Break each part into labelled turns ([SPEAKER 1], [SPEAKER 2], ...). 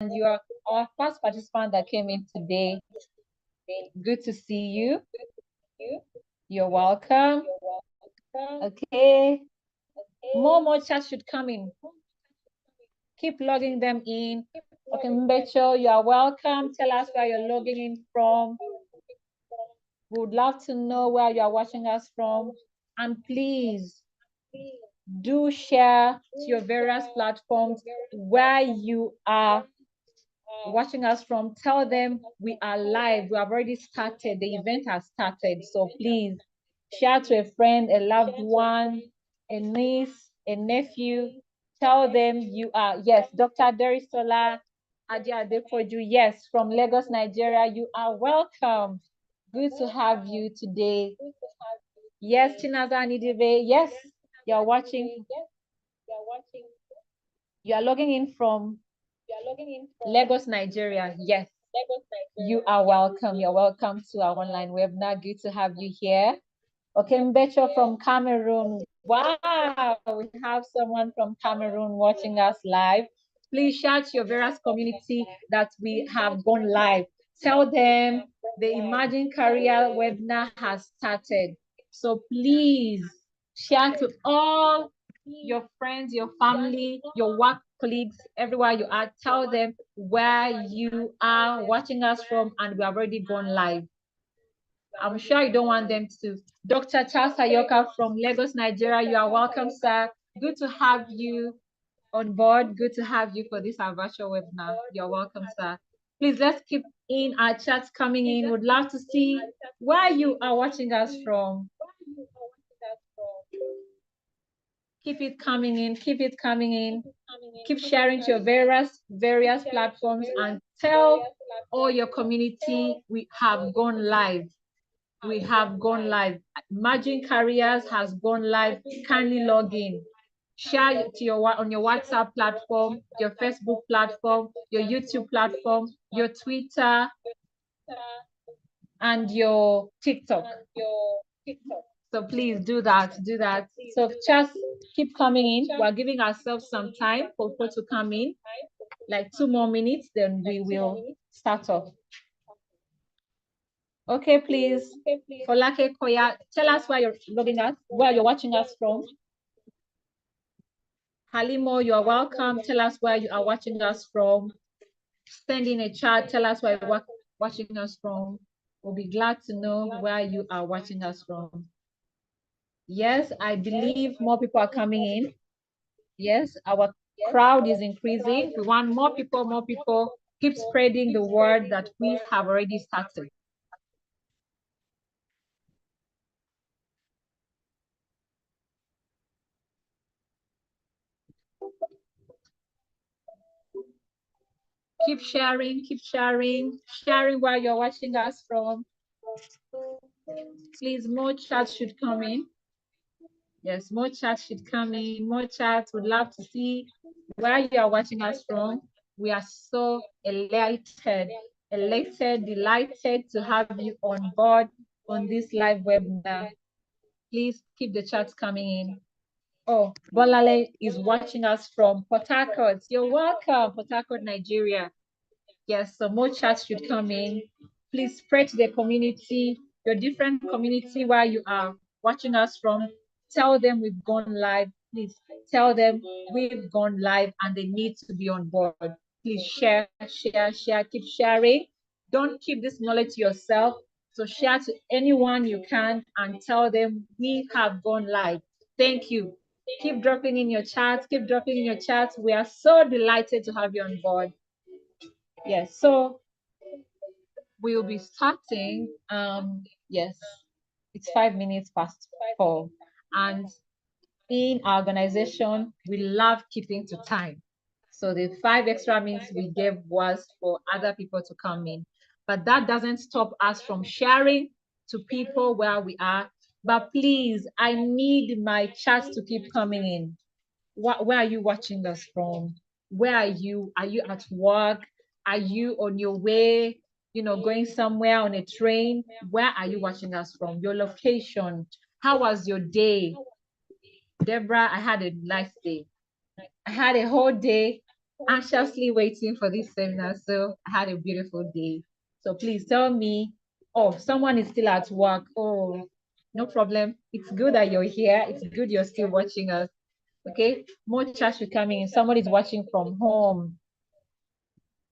[SPEAKER 1] you are our first participant that came in today. Good to see you. You're welcome. Okay. More chats should come in. Keep logging them in. Okay, Mbecho, you are welcome. Tell us where you're logging in from. We would love to know where you are watching us from. And please do share to your various platforms where you are watching us from. Tell them we are live. We have already started. The event has started. So please share to a friend, a loved one, a niece, a nephew. Tell them you are, yes, Dr. Derisola Adia Adepoju, yes, from Lagos, Nigeria. You are welcome. Good to have you today. Yes, Chinaza Nidive, yes, you're watching. You are logging in from Lagos, Nigeria. Yes, you are welcome. You're welcome to our online webinar. Good to have you here. Okay, Mbecho from Cameroon. Wow, we have someone from Cameroon watching us live. Please share to your various community that we have gone live. Tell them the Imagine Career webinar has started. So please share to all your friends, your family, your work colleagues, everywhere you are. Tell them where you are watching us from, and we have already gone live. I'm sure you don't want them to. Dr. Charles Ayoka from Lagos, Nigeria, you are welcome, sir. Good to have you on board. Good to have you for this our virtual webinar. You're welcome, sir. Please, let's keep in our chats coming in. Would love to see where you are watching us from. Keep it coming in. Keep it coming in. Keep sharing to your various platforms and tell all your community we have gone live. We have gone live. Imagine Careers has gone live. Kindly log in. Share it to on your WhatsApp platform, your Facebook platform, your YouTube platform, your Twitter, and your TikTok. So please do that. Do that. So just keep coming in. We're giving ourselves some time for people to come in, like 2 more minutes, then we will start off. Okay, please. Folake Koya, tell us where you're logging us, where you're watching us from. Halimo, you are welcome. Tell us where you are watching us from. Send in a chat. Tell us where you're watching us from. We'll be glad to know where you are watching us from. Yes, I believe more people are coming in. Yes, our crowd is increasing. We want more people, more people. Keep spreading the word that we have already started. Keep sharing, sharing where you're watching us from. Please, more chats should come in. Yes, more chats should come in. More chats. Would love to see where you are watching us from. We are so elated, delighted to have you on board on this live webinar. Please keep the chats coming in. Oh, Bolale is watching us from Port Harcourt. You're welcome, Port Harcourt, Nigeria. Yes, so more chats should come in. Please spread to the community, your different community where you are watching us from. Tell them we've gone live. Please tell them we've gone live and they need to be on board. Please share, keep sharing. Don't keep this knowledge to yourself. So share to anyone you can and tell them we have gone live. Thank you. Keep dropping in your chats, We are so delighted to have you on board. Yes, so we'll be starting. Yes, it's 5 minutes past 4. And in our organization, we love keeping to time. So the 5 extra minutes we gave was for other people to come in. But that doesn't stop us from sharing to people where we are. But please, I need my chats to keep coming in. Where are you watching us from? Where are you? Are you at work? Are you on your way, going somewhere on a train? Where are you watching us from? Your location. How was your day? Deborah, I had a nice day. I had a whole day anxiously waiting for this seminar. So I had a beautiful day. So please tell me, oh, someone is still at work. Oh, no problem. It's good that you're here. It's good you're still watching us. Okay, more chat should come in. Someone is watching from home.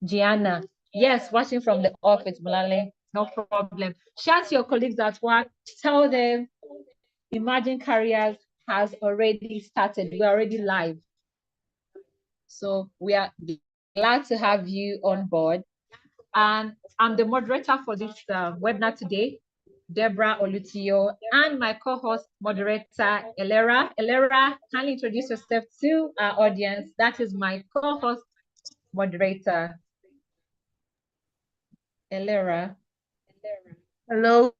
[SPEAKER 1] Gianna, yes, watching from the office, Malale. No problem. Chat your colleagues at work. Tell them Imagine Careers has already started. We're already live. So we are glad to have you on board. And I'm the moderator for this webinar today, Deborah Olutio, and my co-host moderator, Elera. Elera, kindly introduce yourself to our audience. That is my co-host moderator, Elera.
[SPEAKER 2] Hello,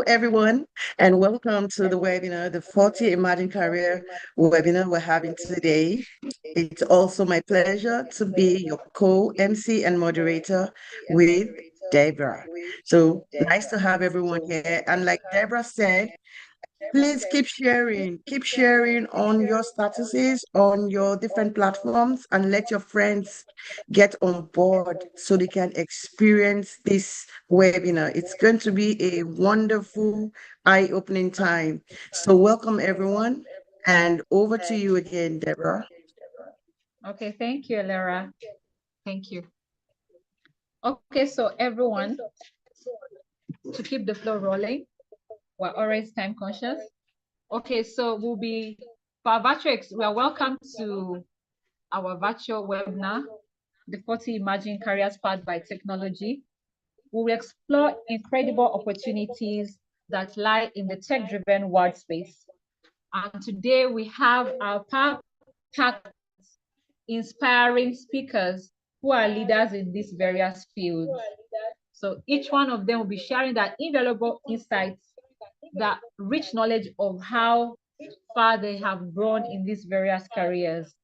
[SPEAKER 2] everyone, and welcome to the webinar, the 40 Imagine Career webinar we're having today. It's also my pleasure to be your co-MC and moderator with Deborah. So nice to have everyone here. And like Deborah said, please keep sharing on your statuses, on your different platforms, and let your friends get on board so they can experience this webinar. It's going to be a wonderful, eye-opening time. So welcome everyone, and over to you again, Deborah.
[SPEAKER 1] Okay, thank you, Elera. Thank you. Okay, so everyone, to keep the flow rolling, we're always time conscious. Okay, so for our we are welcome to our virtual webinar, the 40 Emerging Careers Powered by Technology. We will explore incredible opportunities that lie in the tech-driven world space. And today we have our packed, inspiring speakers who are leaders in these various fields. So each one of them will be sharing that invaluable insights, that rich knowledge of how far they have grown in these various careers.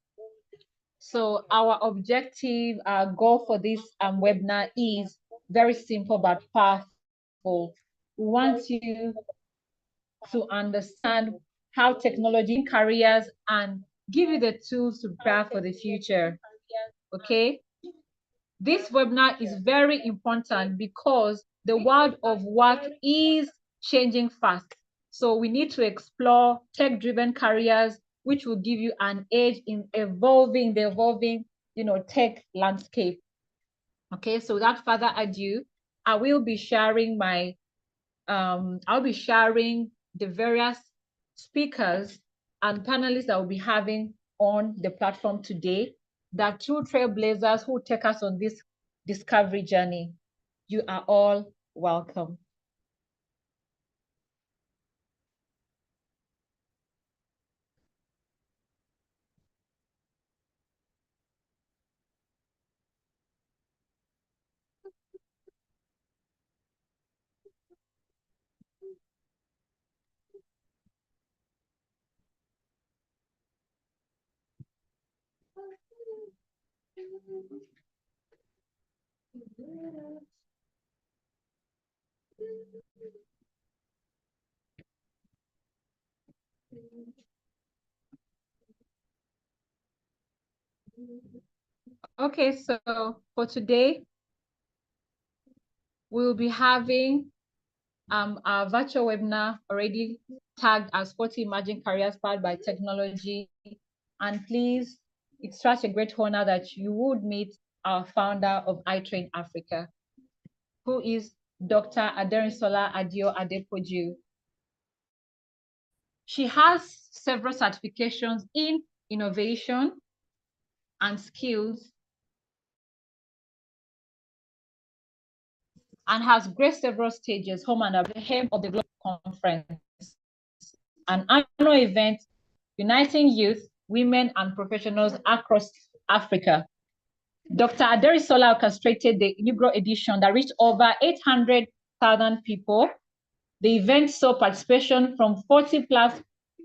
[SPEAKER 1] So our objective, our goal for this webinar is very simple but powerful. We want you to understand how technology in careers and give you the tools to prepare for the future. Okay? This webinar is very important because the world of work is changing fast. So we need to explore tech-driven careers, which will give you an edge in the evolving, tech landscape. Okay, so without further ado, I will be sharing I'll be sharing the various speakers and panelists that we'll be having on the platform today. That true trailblazers who take us on this discovery journey. You are all welcome. Okay, so for today, we'll be having our virtual webinar already tagged as 40 Emerging Careers Powered by Technology. And please, it's such a great honor that you would meet our founder of iTrain Africa, who is Dr. Aderinsola Adio Adepoju. She has several certifications in innovation and skills and has graced several stages, home and abroad, head of the Global Conference, an annual event uniting youth, women, and professionals across Africa. Dr. Aderisola orchestrated the inaugural edition that reached over 800,000 people. The event saw participation from 40 plus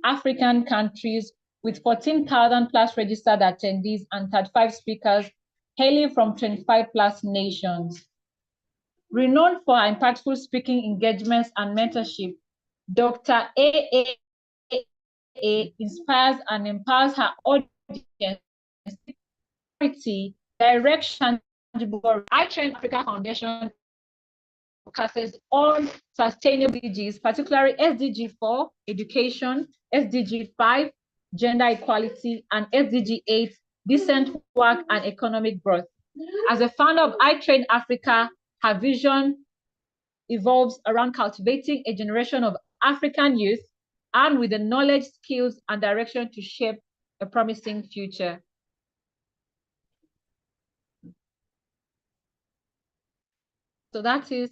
[SPEAKER 1] African countries with 14,000 plus registered attendees and 35 speakers hailing from 25 plus nations. Renowned for her impactful speaking engagements and mentorship, Dr. AAA inspires and empowers her audience direction, iTrend Africa Foundation focuses on sustainable SDGs, particularly SDG 4, education, SDG 5, gender equality, and SDG 8, decent work and economic growth. As a founder of iTrend Africa, her vision evolves around cultivating a generation of African youth armed with the knowledge, skills, and direction to shape a promising future. So that is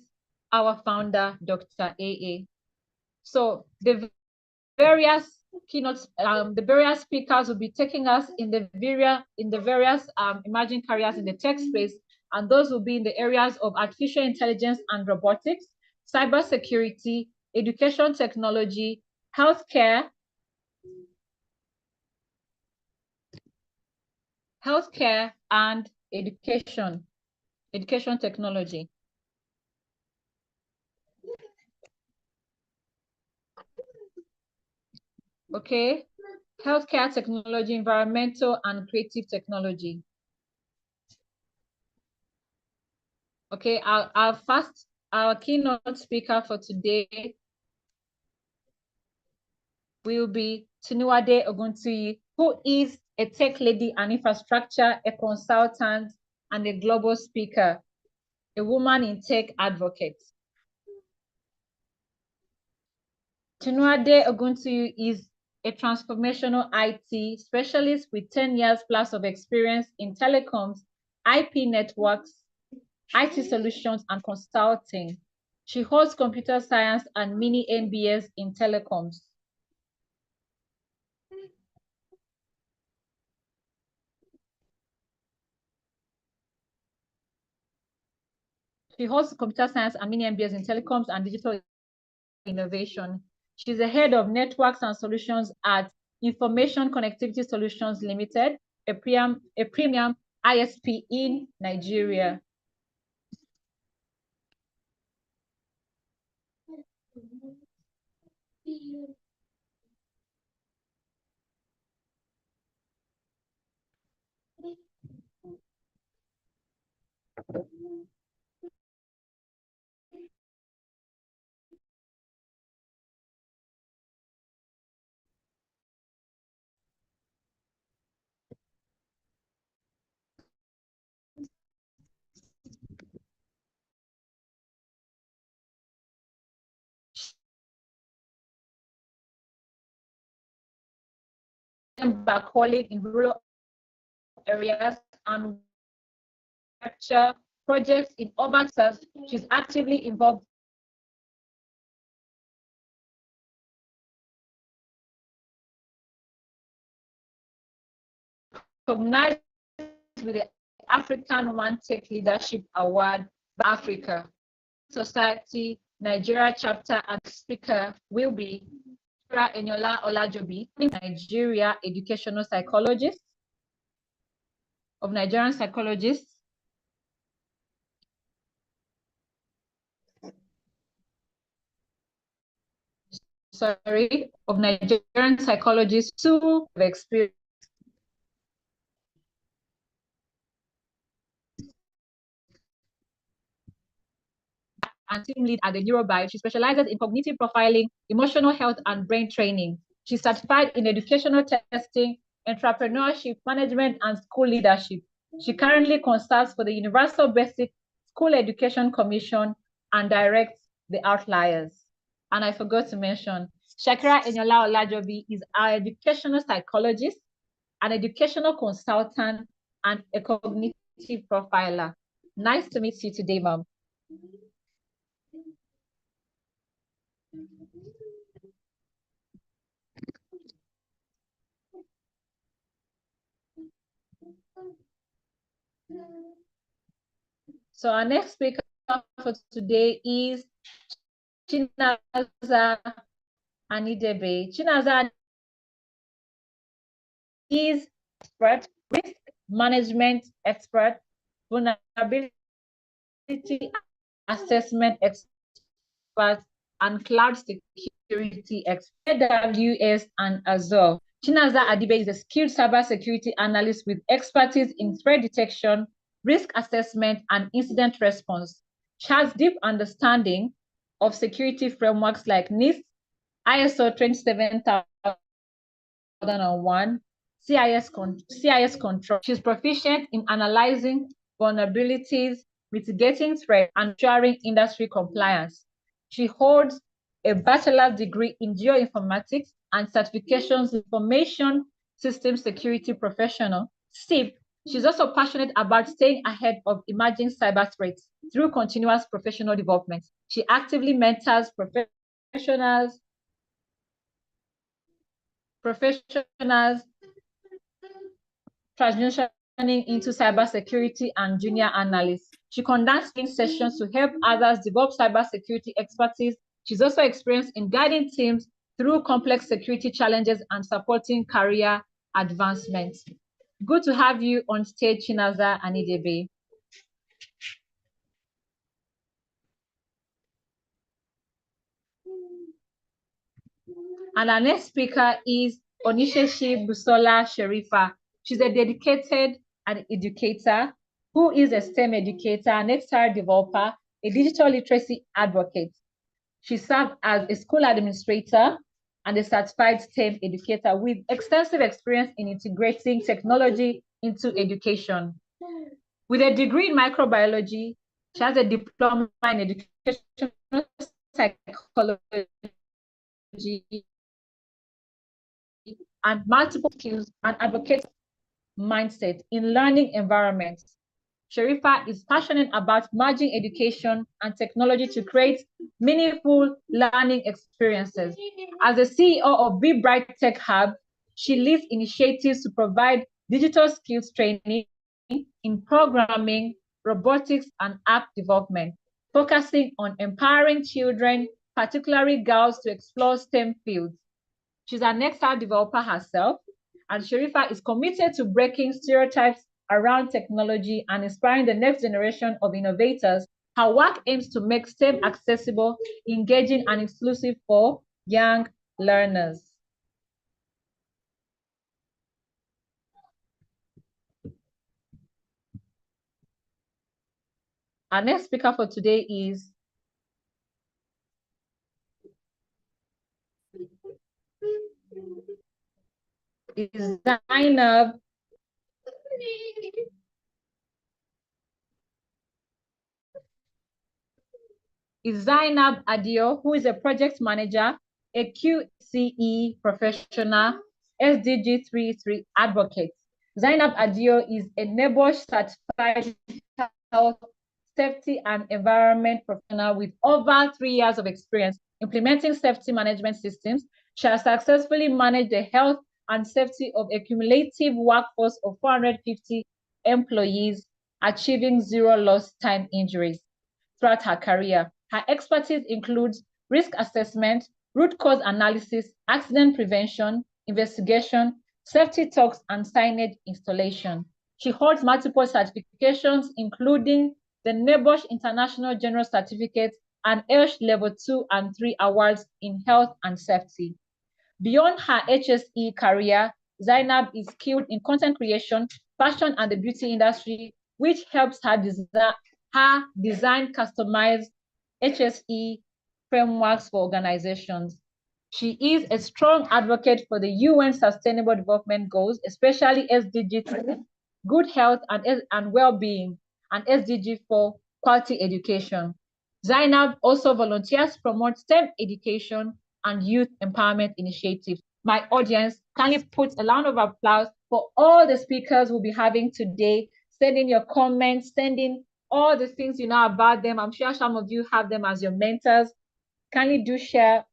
[SPEAKER 1] our founder, Dr. AA. So the various keynotes, the various speakers will be taking us in the various emerging careers in the tech space, and those will be in the areas of artificial intelligence and robotics, cybersecurity, education technology, healthcare, and education technology. Okay, healthcare technology, environmental and creative technology. Okay, our keynote speaker for today will be Tinuade Oguntuyi, who is a tech lady, an infrastructure, a consultant, and a global speaker, a woman in tech advocate. Tinuade Oguntuyi is a transformational IT specialist with 10 years plus of experience in telecoms, IP networks, IT solutions, and consulting. She holds computer science and mini MBAs in telecoms. She holds computer science and mini MBAs in telecoms and digital innovation. She's the head of networks and solutions at Information Connectivity Solutions Limited, a premium ISP in Nigeria. Backhauling in rural areas and capture projects in urban cells. She's actively involved recognized with the African One Tech Leadership Award by Africa Society Nigeria chapter, and speaker will be Eniola Olajobi, Nigeria educational psychologist of Nigerian psychologists. Of Nigerian psychologists who have experience and team lead at the Neurobiome. She specializes in cognitive profiling, emotional health, and brain training. She's certified in educational testing, entrepreneurship, management, and school leadership. She currently consults for the Universal Basic School Education Commission and directs the Outliers. And I forgot to mention, Shakira Eniola Olajobi is our educational psychologist, an educational consultant, and a cognitive profiler. Nice to meet you today, Mom. So our next speaker for today is Chinaza Anidebe. Chinaza is expert, risk management expert, vulnerability assessment expert, and cloud security expert, AWS and Azure. Chinaza Adibe is a skilled cybersecurity analyst with expertise in threat detection, risk assessment, and incident response. She has deep understanding of security frameworks like NIST, ISO 27001, CIS control. She's proficient in analyzing vulnerabilities, mitigating threats, and ensuring industry compliance. She holds a bachelor's degree in geoinformatics and certifications in information system security professional, SIP. She's also passionate about staying ahead of emerging cyber threats through continuous professional development. She actively mentors professionals transitioning into cybersecurity and junior analysts. She conducts training sessions to help others develop cybersecurity expertise. She's also experienced in guiding teams through complex security challenges and supporting career advancement. Good to have you on stage, Chinaza Anidebe. And our next speaker is Onisheshi Busola Sherifa. She's a dedicated and educator who is a STEM educator, an XR developer, a digital literacy advocate. She served as a school administrator and a certified STEM educator with extensive experience in integrating technology into education. With a degree in microbiology, she has a diploma in educational psychology and multiple skills and advocates mindset in learning environments. Sherifa is passionate about merging education and technology to create meaningful learning experiences. As the CEO of Be Bright Tech Hub, she leads initiatives to provide digital skills training in programming, robotics, and app development, focusing on empowering children, particularly girls, to explore STEM fields. She's an XR developer herself, and Sherifa is committed to breaking stereotypes around technology and inspiring the next generation of innovators. Her work aims to make STEM accessible, engaging, and inclusive for young learners. Our next speaker for today is Zainab Adio, who is a project manager, a QCE professional, SDG 33 advocate. Zainab Adio is a NEBOSH certified health, safety, and environment professional with over 3 years of experience implementing safety management systems. She has successfully managed the health and safety of a cumulative workforce of 450 employees, achieving zero lost time injuries throughout her career. Her expertise includes risk assessment, root cause analysis, accident prevention, investigation, safety talks, and signage installation. She holds multiple certifications, including the NEBOSH International General Certificate and ELSH Level 2 and 3 awards in health and safety. Beyond her HSE career, Zainab is skilled in content creation, fashion, and the beauty industry, which helps her design customized HSE frameworks for organizations. She is a strong advocate for the UN Sustainable Development Goals, especially SDG 2, good health and well-being, and SDG 4, quality education. Zainab also volunteers to promote STEM education and youth empowerment initiatives. My audience, kindly put a round of applause for all the speakers we'll be having today. Send in your comments, send in all the things you know about them. I'm sure some of you have them as your mentors. Kindly do share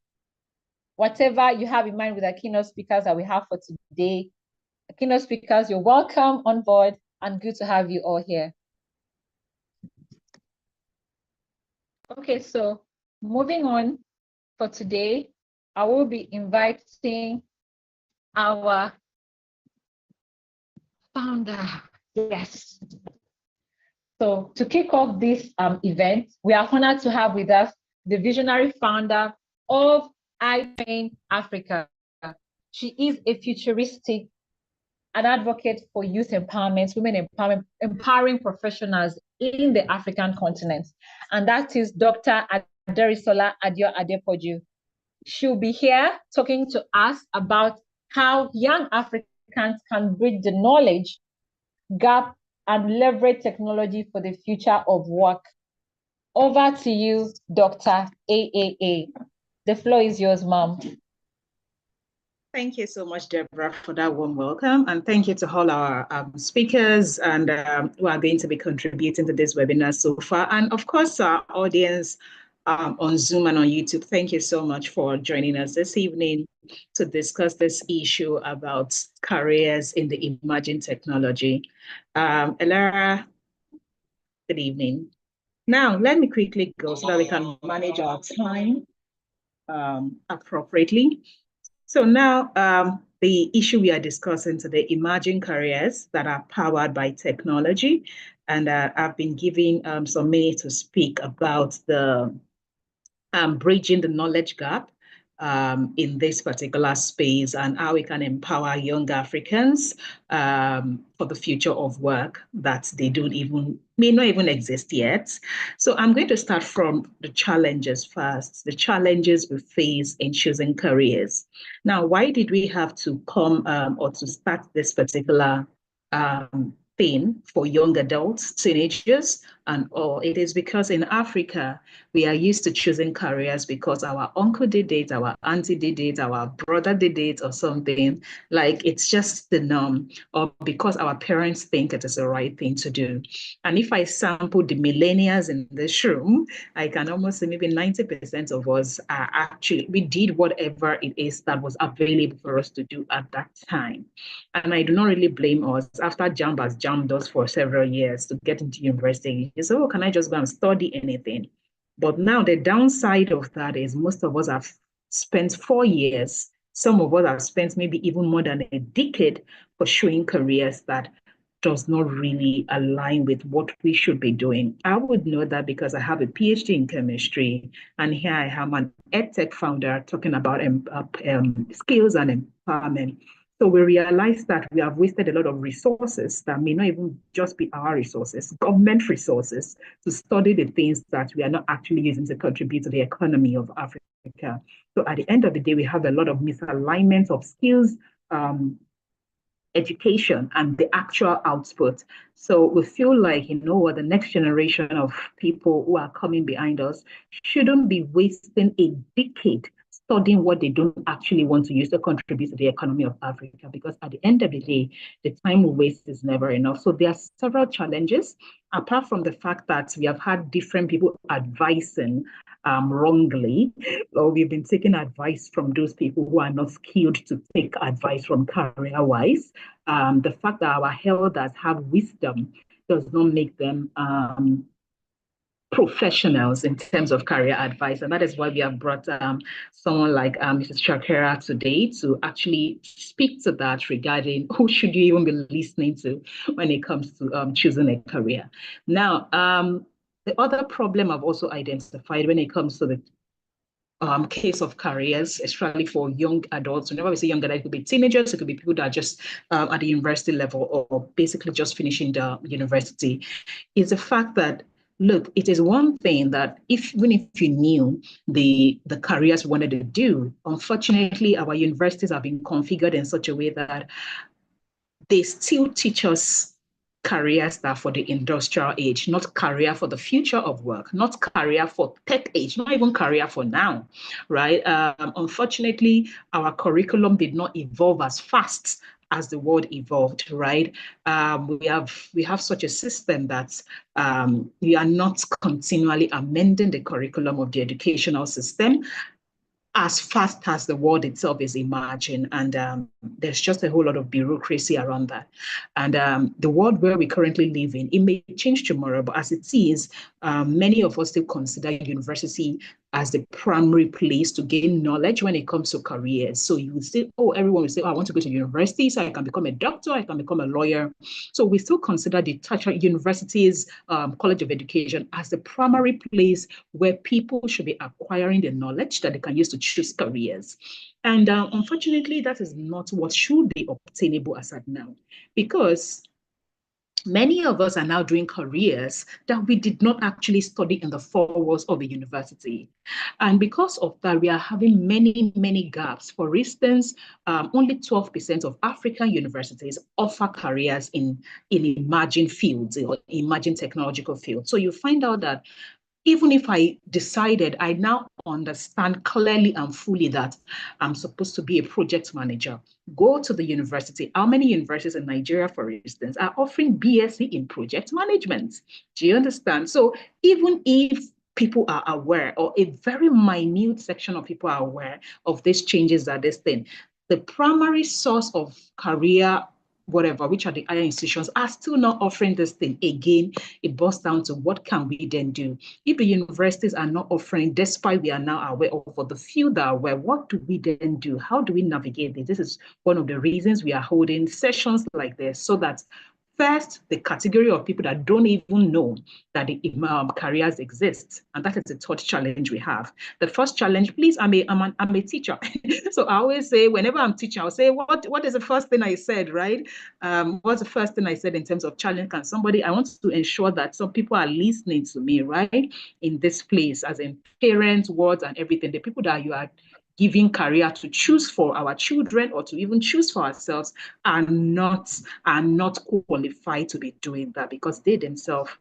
[SPEAKER 1] whatever you have in mind with the keynote speakers that we have for today. The keynote speakers, you're welcome on board and good to have you all here. Okay, so moving on for today, I will be inviting our founder. Yes. So to kick off this event, we are honored to have with us the visionary founder of iTrain Africa. She is a futuristic, an advocate for youth empowerment, women empowerment, empowering professionals in the African continent. And that is Dr. Aderisola Adio Adepoju. She'll be here talking to us about how young Africans can bridge the knowledge gap and leverage technology for the future of work. Over to you, Dr. AAA. The floor is yours, ma'am.
[SPEAKER 3] Thank you so much, Deborah, for that warm welcome. And thank you to all our speakers and who are going to be contributing to this webinar so far. And of course, our audience on Zoom and on YouTube, thank you so much for joining us this evening to discuss this issue about careers in the emerging technology. Elara, good evening. Now, let me quickly go so that we can manage our time appropriately. So now the issue we are discussing today, emerging careers that are powered by technology. And I've been given some minutes to speak about the bridging the knowledge gap in this particular space and how we can empower young Africans for the future of work that they may not even exist yet. So I'm going to start from the challenges first, the challenges we face in choosing careers. Now, why did we have to come or to start this particular thing for young adults, teenagers, and all? It is because in Africa, we are used to choosing careers because our uncle did it, our auntie did it, our brother did it, or something. Like it's just the norm, or because our parents think it is the right thing to do. And if I sample the millennials in this room, I can almost say maybe 90% of us are actually, we did whatever it is that was available for us to do at that time. And I do not really blame us. After JAMB has jammed us for several years to get into university, you say, oh, can I just go and study anything? But now the downside of that is most of us have spent 4 years. Some of us have spent maybe even more than a decade pursuing careers that does not really align with what we should be doing. I would know that because I have a PhD in chemistry, and here I am an EdTech founder talking about skills and empowerment. So we realize that we have wasted a lot of resources that may not even just be our resources, government resources, to study the things that we are not actually using to contribute to the economy of Africa. So at the end of the day, we have a lot of misalignment of skills, education, and the actual output. So we feel like, the next generation of people who are coming behind us shouldn't be wasting a decade studying what they don't actually want to use to contribute to the economy of Africa, because at the end of the day, the time we waste is never enough. So there are several challenges, apart from the fact that we have had different people advising wrongly, or we've been taking advice from those people who are not skilled to take advice from career-wise. The fact that our elders have wisdom does not make them professionals in terms of career advice. And that is why we have brought someone like Mrs. Shakira today to actually speak to that regarding who should you even be listening to when it comes to choosing a career. Now, the other problem I've also identified when it comes to the case of careers, especially for young adults. Whenever we say young adults, it could be teenagers, it could be people that are just at the university level or basically just finishing the university, is the fact that, look, it is one thing that even if you knew the careers we wanted to do, unfortunately, our universities have been configured in such a way that they still teach us careers that are for the industrial age, not career for the future of work, not career for tech age, not even career for now, right? Unfortunately, our curriculum did not evolve as fast as the world evolved, right? We have such a system that we are not continually amending the curriculum of the educational system as fast as the world itself is emerging. And there's just a whole lot of bureaucracy around that. And the world where we currently live in, it may change tomorrow, but as it is, many of us still consider university as the primary place to gain knowledge when it comes to careers. So you would say, oh, everyone will say, oh, I want to go to university so I can become a doctor, I can become a lawyer. So we still consider the tertiary universities, college of education as the primary place where people should be acquiring the knowledge that they can use to choose careers. And unfortunately, that is not what should be obtainable as at now, because many of us are now doing careers that we did not actually study in the four walls of a university. And because of that, we are having many, many gaps. For instance, only 12% of African universities offer careers in emerging fields or emerging technological fields. So you find out that even if I decided, I now understand clearly and fully that I'm supposed to be a project manager, go to the university. How many universities in Nigeria, for instance, are offering BSc in project management? Do you understand? So even if people are aware, or a very minute section of people are aware of these changes that this thing, the primary source of career whatever, which are the higher institutions, are still not offering this thing. Again, it boils down to what can we then do? If the universities are not offering, despite we are now aware of, for the few that are aware, what do we then do? How do we navigate this? This is one of the reasons we are holding sessions like this, so that first, the category of people that don't even know that the careers exist. And that is the third challenge we have. The first challenge, please, I'm a teacher. So I always say, whenever I'm teaching, I'll say, what is the first thing I said, right? What's the first thing I said in terms of challenge? Can somebody, I want to ensure that some people are listening to me, right? In this place, as in parents, words, and everything. The people that you are giving career to choose for our children or to even choose for ourselves are not qualified to be doing that, because they themselves,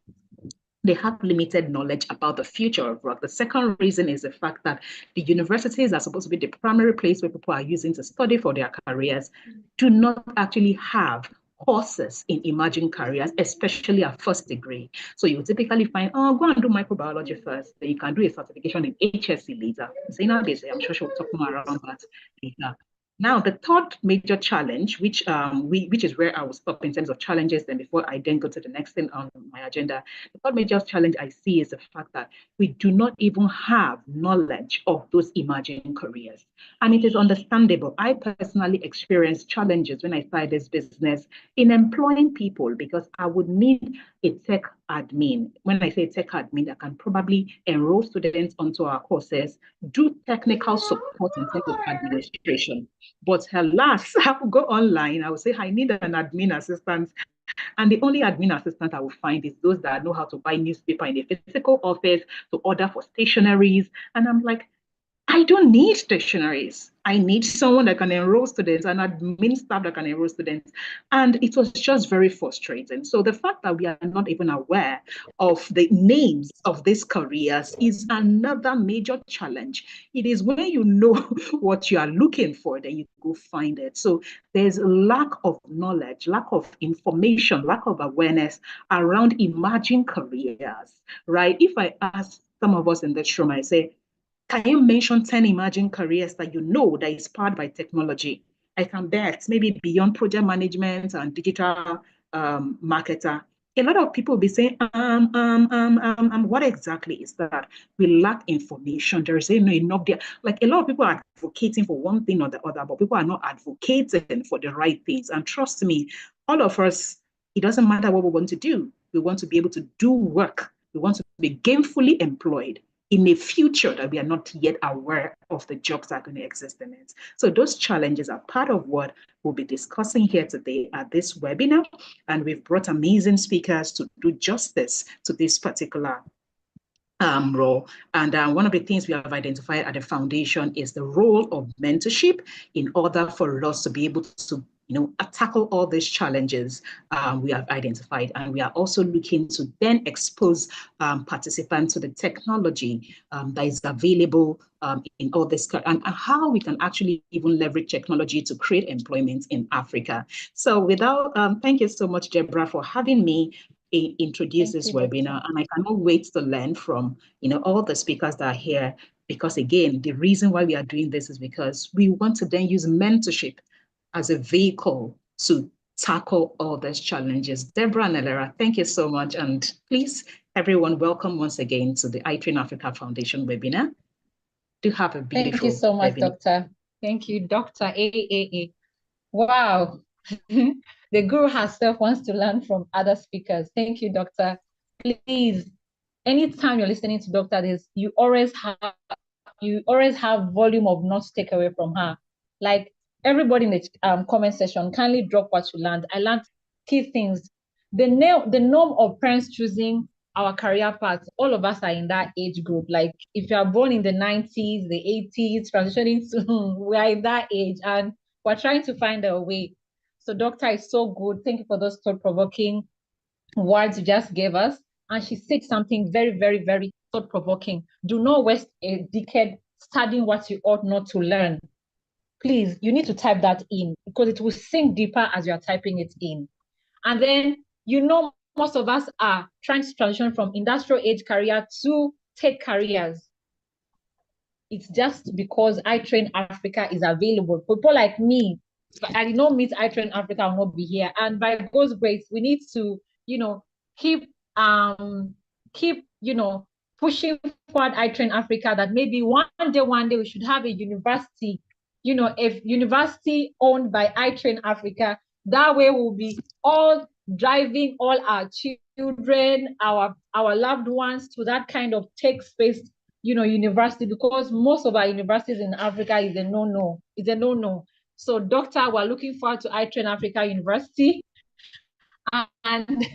[SPEAKER 3] they have limited knowledge about the future of work. The second reason is the fact that the universities are supposed to be the primary place where people are using to study for their careers, do not actually have courses in emerging careers, especially at first degree. So you typically find, oh, go and do microbiology first, then you can do a certification in HSC later. So nowadays, I'm sure she'll talk more around that later. Now, the third major challenge, which is where I will stop in terms of challenges, then before I then go to the next thing on my agenda, the third major challenge I see is the fact that we do not even have knowledge of those emerging careers. And it is understandable. I personally experienced challenges when I started this business in employing people, because I would need a tech admin. When I say tech admin, I can probably enroll students onto our courses, do technical support in terms of administration. But alas, I will go online, I will say, I need an admin assistant. And the only admin assistant I will find is those that know how to buy newspaper in a physical office, to order for stationaries. And I'm like, I don't need stationaries. I need someone that can enroll students and admin staff that can enroll students. And it was just very frustrating. So the fact that we are not even aware of the names of these careers is another major challenge. It is when you know what you are looking for, then you go find it. So there's a lack of knowledge, lack of information, lack of awareness around emerging careers, right? If I ask some of us in this room, I say, can you mention 10 emerging careers that you know that is powered by technology? I can bet maybe beyond project management and digital marketer. A lot of people will be saying, what exactly is that? We lack information. There is no enough there. Like, a lot of people are advocating for one thing or the other, but people are not advocating for the right things. And trust me, all of us, it doesn't matter what we want to do. We want to be able to do work. We want to be gainfully employed in a future that we are not yet aware of the jobs that are going to exist in it. So those challenges are part of what we'll be discussing here today at this webinar. And we've brought amazing speakers to do justice to this particular role. And one of the things we have identified at the foundation is the role of mentorship in order for us to be able to tackle all these challenges we have identified. And we are also looking to then expose participants to the technology that is available in all this, and how we can actually even leverage technology to create employment in Africa. So without, thank you so much, Deborah, for having me introduce this webinar. And I cannot wait to learn from all the speakers that are here, because again, the reason why we are doing this is because we want to then use mentorship as a vehicle to tackle all these challenges. Deborah and Elera, thank you so much. And please, everyone, welcome once again to the iTrain Africa Foundation webinar. Do have a beautiful
[SPEAKER 1] Thank you so much,
[SPEAKER 3] webinar.
[SPEAKER 1] Doctor. Thank you, Dr. AAA. Wow. The guru herself wants to learn from other speakers. Thank you, Doctor. Please, anytime you're listening to Dr. This, you always have volume of notes to take away from her. Like everybody in the comment section, kindly drop what you learned. I learned key things. The norm of parents choosing our career path, all of us are in that age group. Like if you are born in the 90s, the 80s, transitioning to we are in that age and we're trying to find a way. So doctor is so good. Thank you for those thought-provoking words you just gave us. And she said something very, very, very thought-provoking. Do not waste a decade studying what you ought not to learn. Please, you need to type that in because it will sink deeper as you're typing it in. And then, most of us are trying to transition from industrial age career to tech careers. It's just because iTrain Africa is available. People like me, if I did not meet iTrain Africa, I will not be here. And by God's grace, we need to, keep pushing forward iTrain Africa that maybe one day we should have a university, a university owned by iTrain Africa. That way we'll be all driving all our children, our loved ones to that kind of tech space, university, because most of our universities in Africa is a no-no. It's a no-no. So, doctor, we're looking forward to iTrain Africa University. And,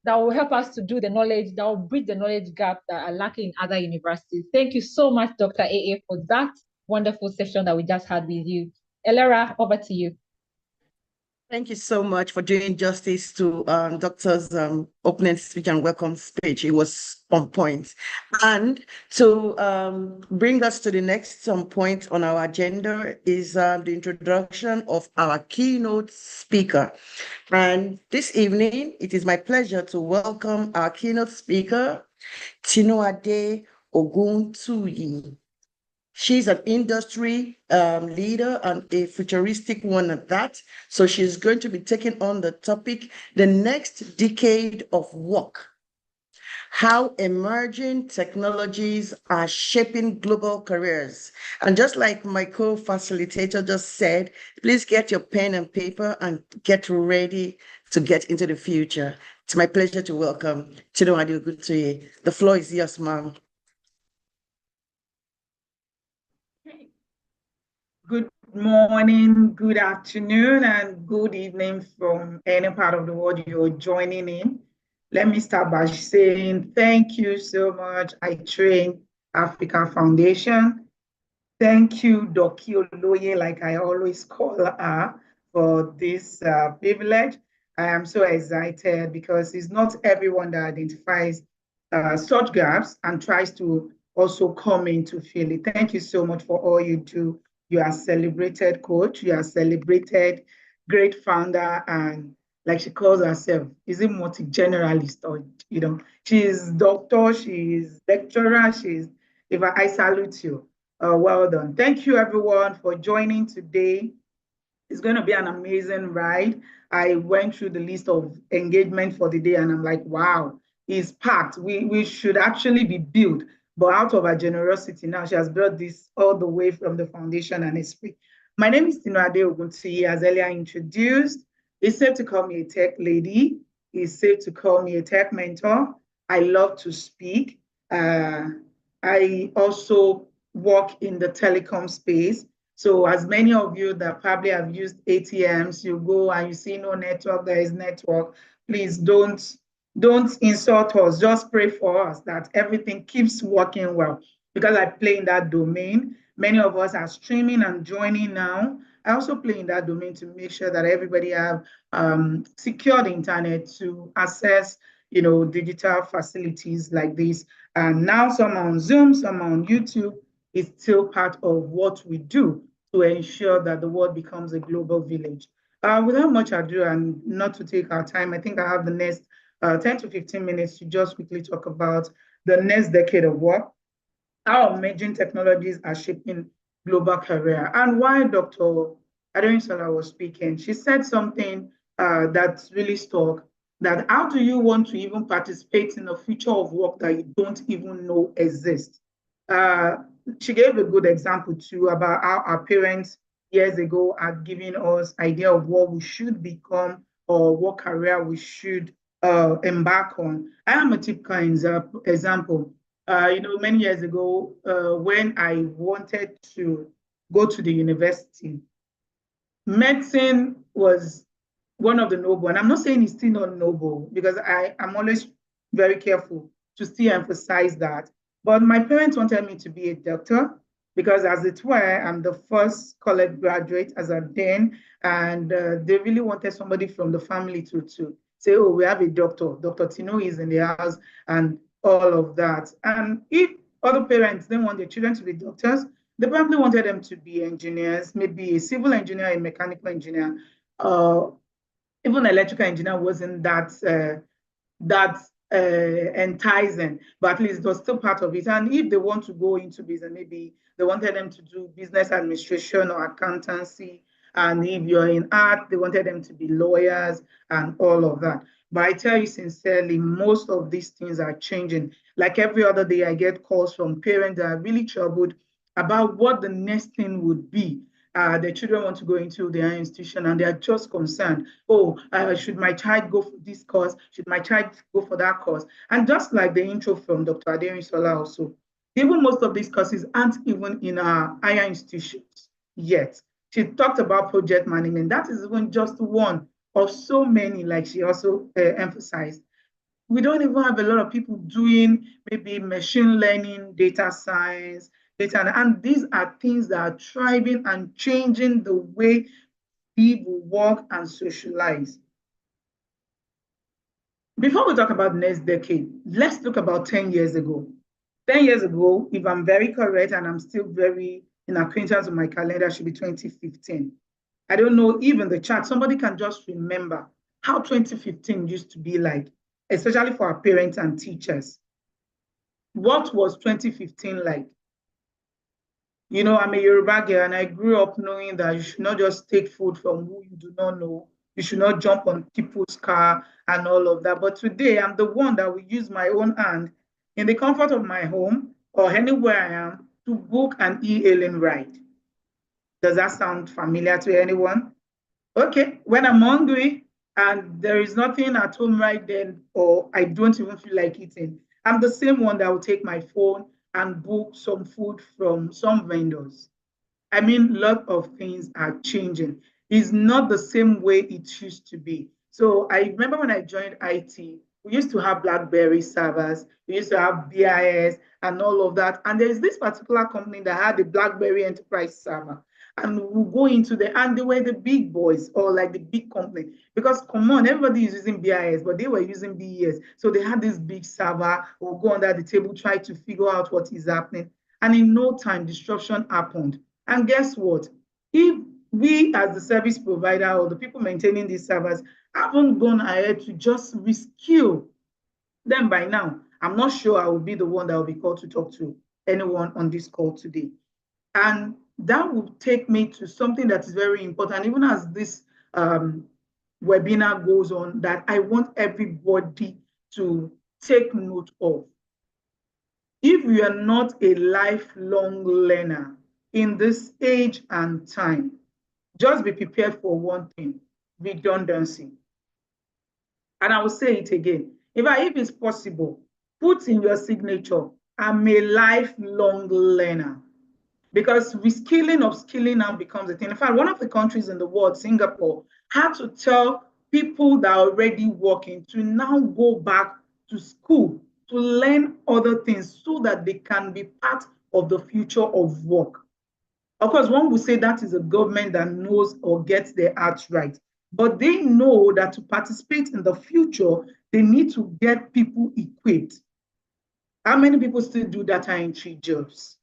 [SPEAKER 1] that will help us to do the knowledge, that will bridge the knowledge gap that are lacking in other universities. Thank you so much, Dr. AA, for that wonderful session that we just had with you. Elera, over to you.
[SPEAKER 2] Thank you so much for doing justice to Doctor's opening speech and welcome speech. It was on point. And to bring us to the next point on our agenda is the introduction of our keynote speaker. And this evening, it is my pleasure to welcome our keynote speaker, Tinuade Oguntuyi. She's an industry leader and a futuristic one at that. So she's going to be taking on the topic, the next decade of work, how emerging technologies are shaping global careers. And just like my co-facilitator just said, please get your pen and paper and get ready to get into the future. It's my pleasure to welcome Chinua Oguntuyi. The floor is yours, ma'am.
[SPEAKER 4] Good morning, good afternoon, and good evening from any part of the world you're joining in. Let me start by saying thank you so much, iTrain Africa Foundation. Thank you, Doki Oloye, like I always call her, for this privilege. I am so excited because it's not everyone that identifies such gaps and tries to also come in to fill it. Thank you so much for all you do. You are celebrated coach, you are celebrated great founder, and like she calls herself, is it multi-generalist or, she's doctor, she's lecturer, I salute you. Well done. Thank you everyone for joining today. It's going to be an amazing ride. I went through the list of engagement for the day and I'm like, wow, it's packed. We should actually be billed. But out of her generosity, now she has brought this all the way from the foundation and it's free. My name is Tinuade Oguntuyi, as earlier introduced. It's safe to call me a tech lady. It's safe to call me a tech mentor. I love to speak. I also work in the telecom space. So as many of you that probably have used ATMs, you go and you see no network, there is network. Please don't insult us. Just pray for us that everything keeps working well. Because I play in that domain. Many of us are streaming and joining now. I also play in that domain to make sure that everybody have secured internet to access, digital facilities like this. And now some are on Zoom, some are on YouTube. Is still part of what we do to ensure that the world becomes a global village. Without much ado and not to take our time, I think I have the next 10 to 15 minutes to just quickly talk about the next decade of work, how emerging technologies are shaping global career, and why Dr. Adeoyinsola was speaking. She said something that really stuck, that how do you want to even participate in the future of work that you don't even know exists? She gave a good example too about how our parents years ago had given us idea of what we should become or what career we should embark on. I am a typical example. Many years ago, when I wanted to go to the university, medicine was one of the noble, and I'm not saying it's still not noble because I'm always very careful to still emphasize that. But my parents wanted me to be a doctor because, as it were, I'm the first college graduate as of then, and they really wanted somebody from the family to say, "Oh, we have a doctor. Dr. Tino is in the house," and all of that. And if other parents didn't want their children to be doctors, they probably wanted them to be engineers, maybe a civil engineer, a mechanical engineer, even electrical engineer wasn't that enticing, but at least it was still part of it. And if they want to go into business, maybe they wanted them to do business administration or accountancy. And if you're in art, they wanted them to be lawyers and all of that. But I tell you sincerely, most of these things are changing. Like every other day, I get calls from parents that are really troubled about what the next thing would be. Their children want to go into their institution and they are just concerned. Oh, should my child go for this course? Should my child go for that course? And just like the intro from Dr. Aderinsola also, even most of these courses aren't even in our higher institutions yet. She talked about project management. That is even just one of so many, like she also emphasized. We don't even have a lot of people doing maybe machine learning, data science, data, and these are things that are thriving and changing the way people work and socialize. Before we talk about next decade, let's look about 10 years ago. 10 years ago, if I'm very correct and I'm still very in acquaintance with my calendar, should be 2015. I don't know, even the chat, somebody can just remember how 2015 used to be like, especially for our parents and teachers. What was 2015 like? You know, I'm a Yoruba girl and I grew up knowing that you should not just take food from who you do not know. You should not jump on people's car and all of that. But today, I'm the one that will use my own hand in the comfort of my home or anywhere I am to book an e-hailing ride. Does that sound familiar to anyone? Okay, when I'm hungry and there is nothing at home right then, or I don't even feel like eating, I'm the same one that will take my phone and book some food from some vendors. I mean, a lot of things are changing. It's not the same way it used to be. So I remember when I joined IT, we used to have BlackBerry servers, we used to have BIS and all of that. And there's this particular company that had the BlackBerry Enterprise server. And we'll go into and they were the big boys or like the big company. Because come on, everybody is using BIS, but they were using BES. So they had this big server, we'll go under the table, try to figure out what is happening. And in no time, disruption happened. And guess what? If we as the service provider or the people maintaining these servers haven't gone ahead to just reskill, then by now, I'm not sure I will be the one that will be called to talk to anyone on this call today. And that will take me to something that is very important, even as this webinar goes on, that I want everybody to take note of. If you are not a lifelong learner in this age and time, just be prepared for one thing: redundancy. And I will say it again. If it's possible, put in your signature, I'm a lifelong learner. Because reskilling, upskilling now becomes a thing. In fact, one of the countries in the world, Singapore, had to tell people that are already working to now go back to school to learn other things so that they can be part of the future of work. Of course, one would say that is a government that knows or gets their act right. But they know that to participate in the future, they need to get people equipped. How many people still do data entry jobs?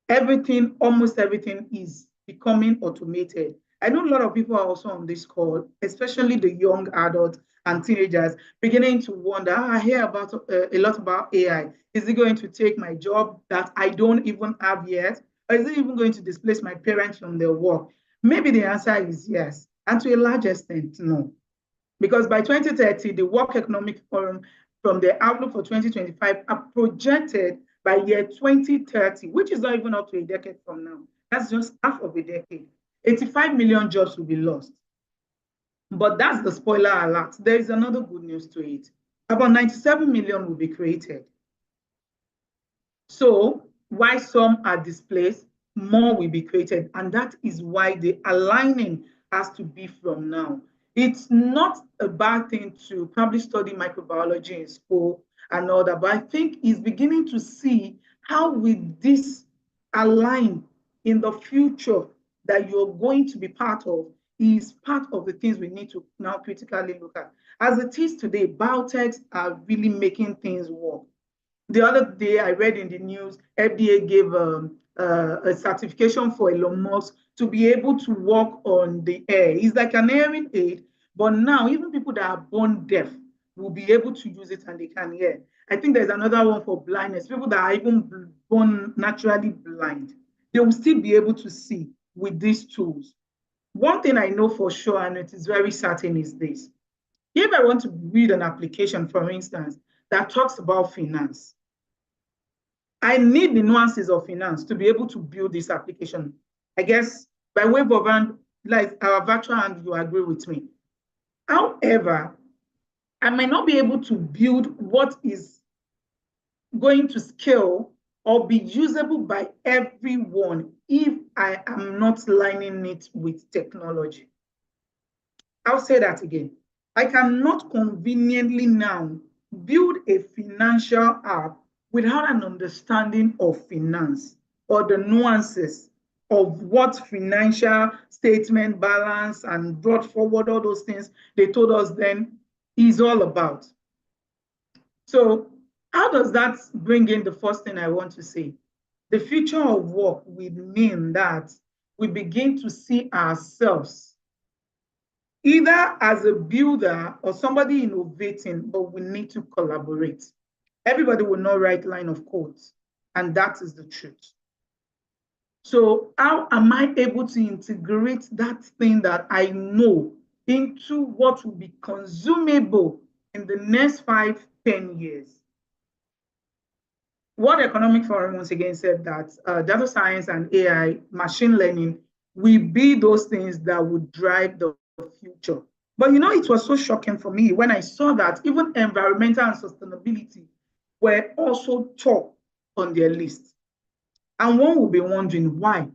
[SPEAKER 4] Everything, almost everything is becoming automated. I know a lot of people are also on this call, especially the young adults and teenagers, beginning to wonder, I hear about a lot about AI. Is it going to take my job that I don't even have yet? Or is it even going to displace my parents from their work? Maybe the answer is yes. And to a large extent, no. Because by 2030, the World Economic Forum, from the outlook for 2025, are projected by year 2030, which is not even up to a decade from now. That's just half of a decade. 85 million jobs will be lost. But that's the spoiler alert. There is another good news to it. About 97 million will be created. So while some are displaced, more will be created. And that is why the aligning has to be from now. It's not a bad thing to probably study microbiology in school and all that, but I think it's beginning to see how with this align in the future that you're going to be part of is part of the things we need to now critically look at. As it is today, biotechs are really making things work. The other day, I read in the news, FDA gave a certification for Elon Musk to be able to walk on the air. It's like an hearing aid, but now even people that are born deaf will be able to use it and they can hear. I think there's another one for blindness. People that are even born naturally blind, they will still be able to see with these tools. One thing I know for sure, and it is very certain, is this. If I want to read an application, for instance, that talks about finance, I need the nuances of finance to be able to build this application. I guess by way of hand, like our virtual hand, you agree with me. However, I might not be able to build what is going to scale or be usable by everyone if I am not lining it with technology. I'll say that again. I cannot conveniently now build a financial app without an understanding of finance or the nuances of what financial statement, balance, and brought forward all those things they told us then is all about. So how does that bring in the first thing I want to say? The future of work will mean that we begin to see ourselves either as a builder or somebody innovating, but we need to collaborate. Everybody will not write line of codes, and that is the truth. So how am I able to integrate that thing that I know into what will be consumable in the next 5, 10 years? World Economic Forum once again said that data science and AI, machine learning, will be those things that would drive the future. But you know, it was so shocking for me when I saw that even environmental and sustainability were also top on their list. And one will be wondering why.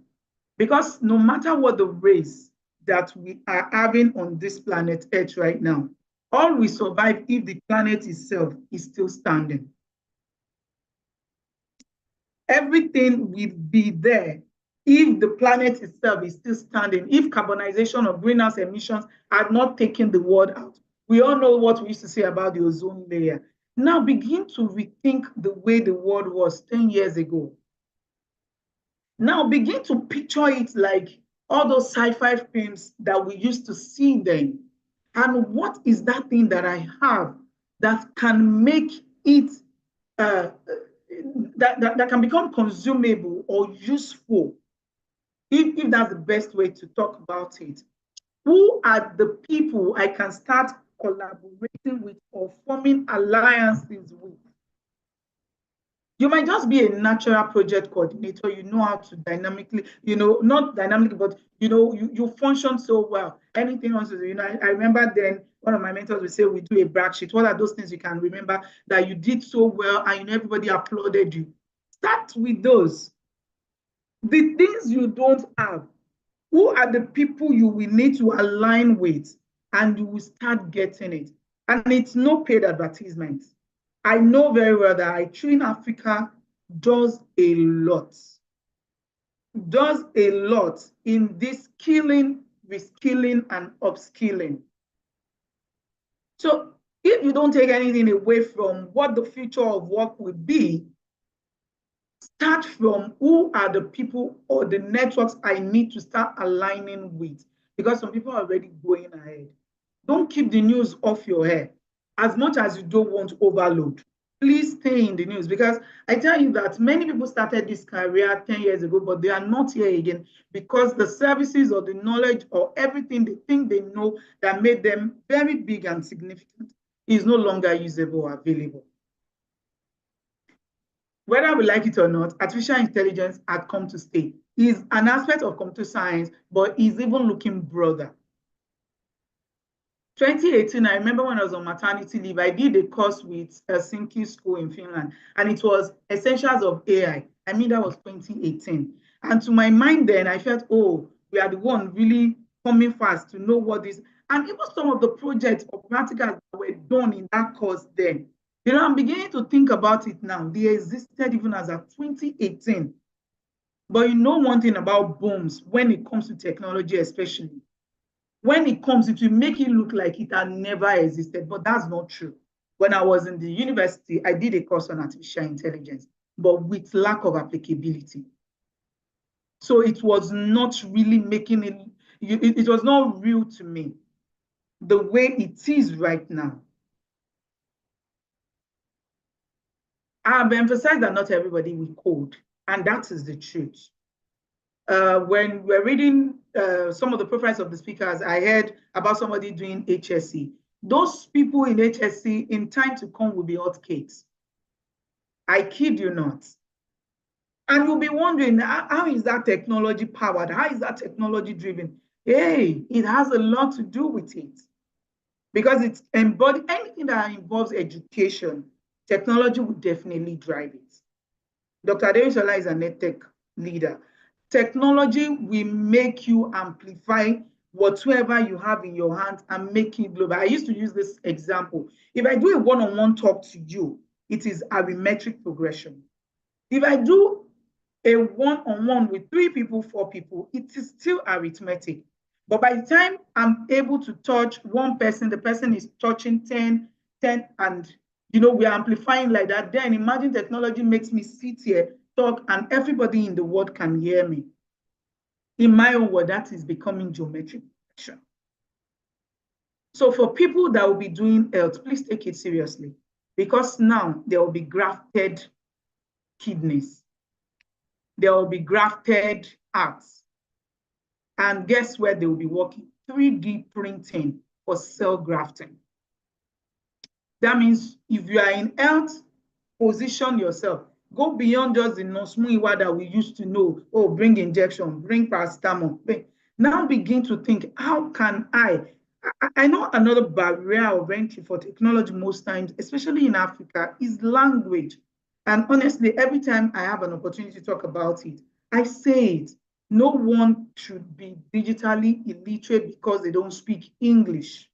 [SPEAKER 4] Because no matter what the race that we are having on this planet Earth right now, all will survive if the planet itself is still standing. Everything will be there if the planet itself is still standing, if carbonization or greenhouse emissions are not taking the world out. We all know what we used to say about the ozone layer. Now begin to rethink the way the world was 10 years ago. Now begin to picture it like all those sci-fi films that we used to see then. And what is that thing that I have that can make it that can become consumable or useful, if that's the best way to talk about it. Who are the people I can start collaborating with or forming alliances with? You might just be a natural project coordinator. You know how to dynamically, not dynamically, but you function so well. Anything else, I remember then one of my mentors would say, we do a brag sheet. What are those things you can remember that you did so well and everybody applauded you? Start with those. The things you don't have, who are the people you will need to align with, and you will start getting it. And it's no paid advertisement. I know very well that iTrain Africa does a lot in this skilling, reskilling, and upskilling. So if you don't take anything away from what the future of work will be, start from who are the people or the networks I need to start aligning with, because some people are already going ahead. Don't keep the news off your head. As much as you don't want overload, please stay in the news, because I tell you that many people started this career 10 years ago, but they are not here again because the services or the knowledge or everything they think they know that made them very big and significant is no longer usable or available. Whether we like it or not, artificial intelligence had come to stay. It's an aspect of computer science, but is even looking broader. 2018, I remember when I was on maternity leave, I did a course with Helsinki School in Finland, and it was Essentials of AI. I mean, that was 2018. And to my mind then, I felt, oh, we are the one really coming fast to know what this, and even some of the projects or practicals that were done in that course then, I'm beginning to think about it now. They existed even as of 2018. But you know one thing about booms when it comes to technology, especially, when it comes, it will make it look like it had never existed, but that's not true. When I was in the university, I did a course on artificial intelligence, but with lack of applicability. So it was not really making it was not real to me the way it is right now. I've emphasized that not everybody will code, and that is the truth. When we're reading some of the profiles of the speakers, I heard about somebody doing HSC. Those people in HSC in time to come will be hotcakes. I kid you not. And you'll be wondering, how is that technology powered? How is that technology driven? Hey, it has a lot to do with it. Because it's embodied, anything that involves education, technology will definitely drive it. Dr. Adeyola is an EdTech leader. Technology will make you amplify whatsoever you have in your hands and make it global. I used to use this example. If I do a one-on-one talk to you, it is arithmetic progression. If I do a one-on-one with 3 people, 4 people, it is still arithmetic. But by the time I'm able to touch one person, the person is touching 10, and we're amplifying like that. Then imagine technology makes me sit here, talk, and everybody in the world can hear me. In my own word, that is becoming geometric progression. So for people that will be doing health, please take it seriously, because now there will be grafted kidneys. There will be grafted hearts. And guess where they will be working? 3D printing for cell grafting. That means if you are in health, position yourself. Go beyond just the nosmuiwa that we used to know. Oh, bring injection, bring paracetamol. Now begin to think, how can I know another barrier of entry for technology most times, especially in Africa, is language. And honestly, every time I have an opportunity to talk about it, I say it. No one should be digitally illiterate because they don't speak English.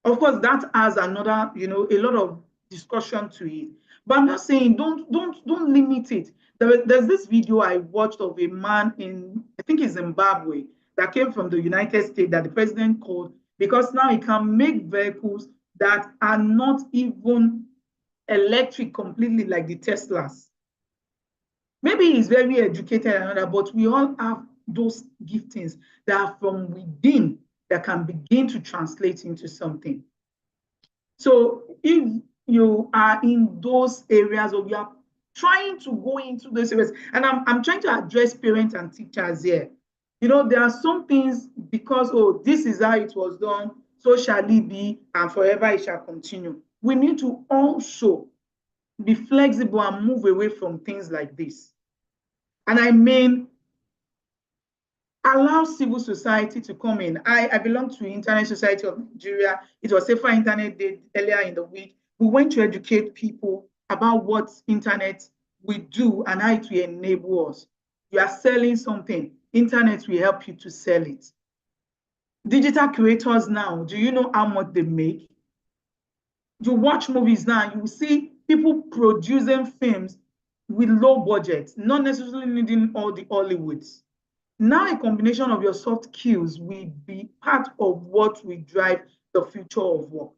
[SPEAKER 4] Of course, that has another, a lot of discussion to it. But I'm not saying don't limit it. There's this video I watched of a man in, I think it's Zimbabwe, that came from the United States that the president called because now he can make vehicles that are not even electric completely like the Teslas. Maybe he's very educated and all that, but we all have those giftings that are from within that can begin to translate into something. So if you are in those areas or you are trying to go into those areas, and I'm trying to address parents and teachers here. There are some things because, oh, this is how it was done, so shall it be, and forever it shall continue. We need to also be flexible and move away from things like this. And I mean, allow civil society to come in. I belong to Internet Society of Nigeria. It was Safer Internet Day earlier in the week. We went to educate people about what internet will do and how it will enable us. You are selling something. Internet will help you to sell it. Digital creators now, do you know how much they make? You watch movies now, you see people producing films with low budget, not necessarily needing all the Hollywoods. Now, a combination of your soft skills will be part of what will drive the future of work.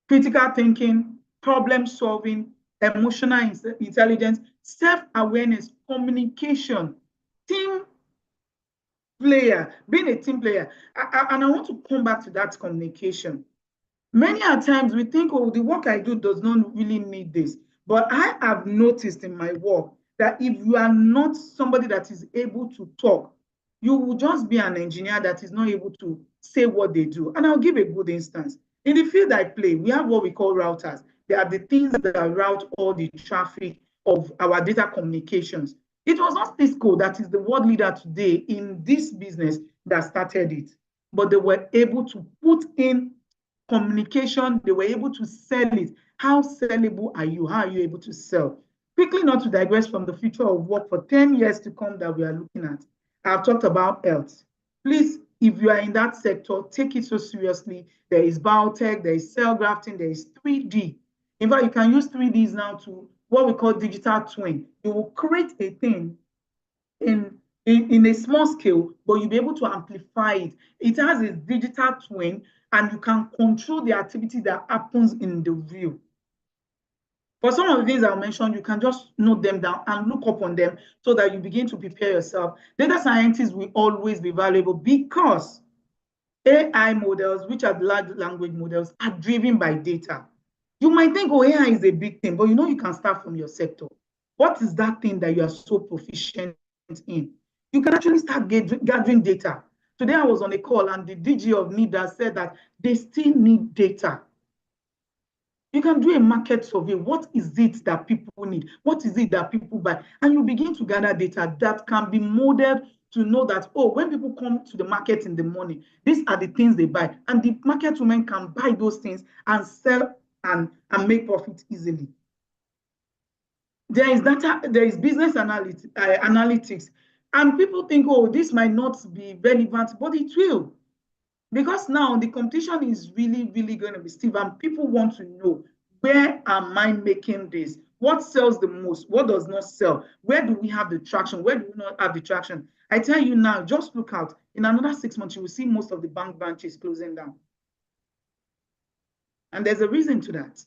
[SPEAKER 4] Critical thinking, problem solving, emotional intelligence, self-awareness, communication, team player, being a team player. And I want to come back to that communication. Many a times we think, oh, the work I do does not really need this. But I have noticed in my work that if you are not somebody that is able to talk, you will just be an engineer that is not able to say what they do. And I'll give a good instance. In the field I play, we have what we call routers. They are the things that route all the traffic of our data communications. It was not Cisco that is the world leader today in this business that started it, but they were able to put in communication, they were able to sell it. How sellable are you? How are you able to sell? Quickly, not to digress from the future of work for 10 years to come that we are looking at. I've talked about health. Please, if you are in that sector, take it so seriously. There is biotech, there is cell grafting, there is 3D. In fact, you can use 3Ds now to what we call digital twin. You will create a thing in a small scale, but you'll be able to amplify it. It has a digital twin, and you can control the activity that happens in the real. For some of the things I mentioned, you can just note them down and look up on them so that you begin to prepare yourself. Data scientists will always be valuable because AI models, which are large language models, are driven by data. You might think, oh, AI is a big thing, but you can start from your sector. What is that thing that you are so proficient in? You can actually start gathering data. Today I was on a call and the DG of NIDA said that they still need data. You can do a market survey. What is it that people need? What is it that people buy? And you begin to gather data that can be molded to know that, oh, when people come to the market in the morning, these are the things they buy. And the market women can buy those things and sell and make profit easily. There is data, there is business analytics. And people think, oh, this might not be relevant, but it will. Because now the competition is really, really going to be stiff, and people want to know, where am I making this? What sells the most? What does not sell? Where do we have the traction? Where do we not have the traction? I tell you now, just look out. In another 6 months, you will see most of the bank branches closing down. And there's a reason to that.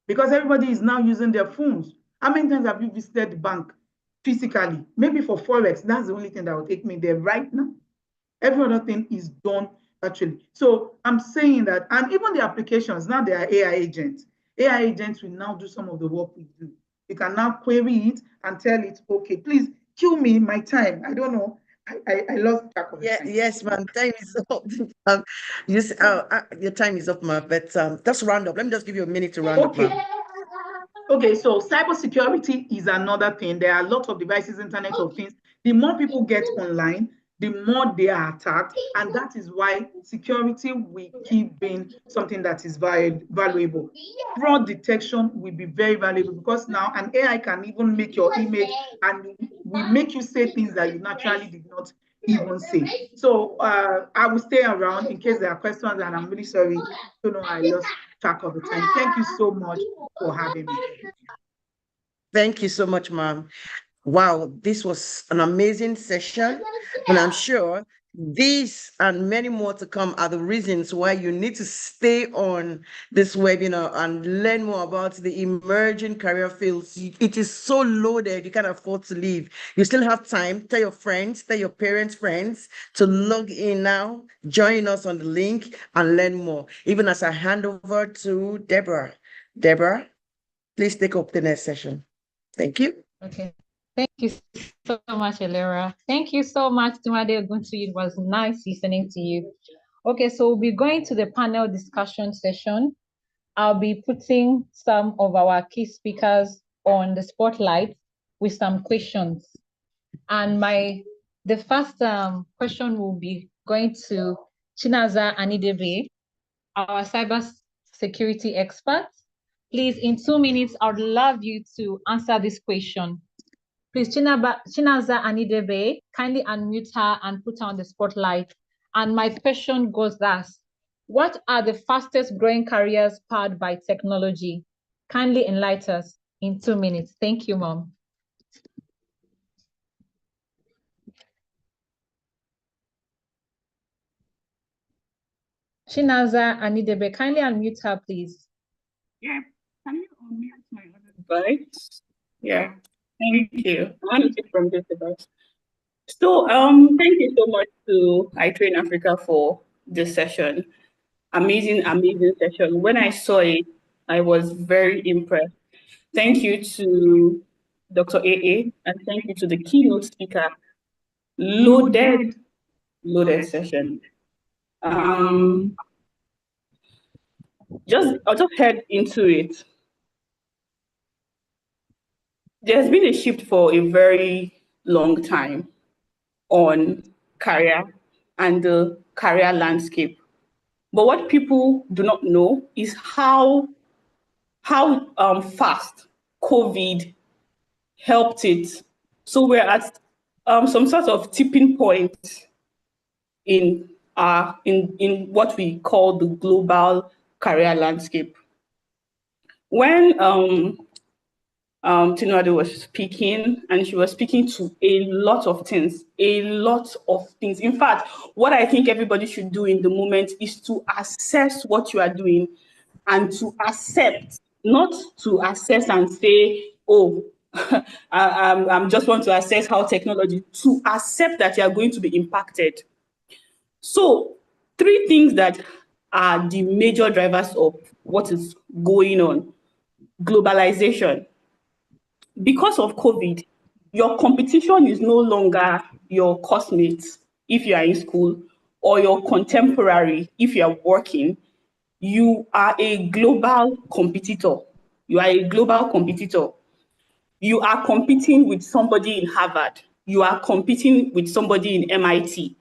[SPEAKER 4] Because everybody is now using their phones. How many times have you visited the bank physically? Maybe for Forex, that's the only thing that will take me there right now. Every other thing is done virtually. So I'm saying that, and even the applications, now they are AI agents. AI agents will now do some of the work we do. You can now query it and tell it, okay, please kill me my time. I don't know. I lost track of the time.
[SPEAKER 2] Yes, ma'am. Time is up. Your time is up, ma'am. But just round up. Let me just give you a minute to round up, ma'am.
[SPEAKER 4] Okay, so cybersecurity is another thing. There are a lot of devices, Internet of Things. The more people get online, the more they are attacked. And that is why security will keep being something that is valuable. Fraud detection will be very valuable because now an AI can even make your image and will make you say things that you naturally did not even say. So I will stay around in case there are questions, and I'm really sorry. I lost track of the time. Thank you so much for having me.
[SPEAKER 2] Thank you so much, ma'am. Wow, this was an amazing session. And I'm sure these and many more to come are the reasons why you need to stay on this webinar and learn more about the emerging career fields. It is so loaded, you can't afford to leave. You still have time. Tell your friends, tell your parents' friends to log in now, join us on the link and learn more. Even as I hand over to Deborah. Deborah, please take up the next session. Thank you.
[SPEAKER 1] Okay. Thank you so much, Elera. Thank you so much, Timade Oguntu. It was nice listening to you. Okay, so we'll be going to the panel discussion session. I'll be putting some of our key speakers on the spotlight with some questions. And the first question will be going to Chinaza Anidebe, our cybersecurity expert. Please, in 2 minutes, I would love you to answer this question. Please, Chinaza Anidebe, kindly unmute her and put her on the spotlight. And my question goes thus: what are the fastest growing careers powered by technology? Kindly enlighten us in 2 minutes. Thank you, Mom. Chinaza Anidebe, kindly unmute her, please.
[SPEAKER 5] Yeah, can you unmute my other device? Yeah, thank you. I want to take from this device. So, thank you so much to iTrain Africa for this session. Amazing, amazing session. When I saw it, I was very impressed. Thank you to Dr. AA, and thank you to the keynote speaker. Loaded session. I'll just head into it. there's been a shift for a very long time on career and the career landscape. But what people do not know is how fast COVID helped it. So we're at some sort of tipping point in what we call the global career landscape. When Tinuade was speaking, and she was speaking to a lot of things, a lot of things. In fact, what I think everybody should do in the moment is to assess what you are doing and to accept, not to assess and say, oh, I'm just want to assess how technology, to accept that you are going to be impacted. So, three things that are the major drivers of what is going on. Globalization. Because of COVID, your competition is no longer your classmates if you are in school or your contemporary if you are working. You are a global competitor. You are a global competitor. You are competing with somebody in Harvard. You are competing with somebody in MIT.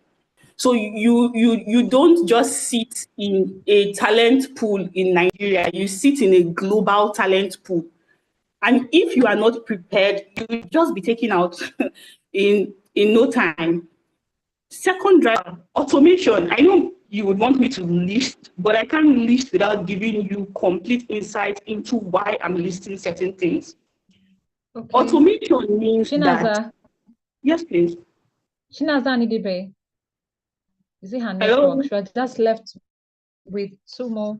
[SPEAKER 5] So you don't just sit in a talent pool in Nigeria, you sit in a global talent pool. And if you are not prepared, you will just be taken out in no time. Second driver, automation. I know you would want me to list, but I can't list without giving you complete insight into why I'm listing certain things.
[SPEAKER 1] Okay.
[SPEAKER 5] Automation means
[SPEAKER 1] Chinaza.
[SPEAKER 5] that. Yes, please.
[SPEAKER 1] Chinaza Nidibe. Is it her
[SPEAKER 5] Hello?
[SPEAKER 1] network? She was just left with two more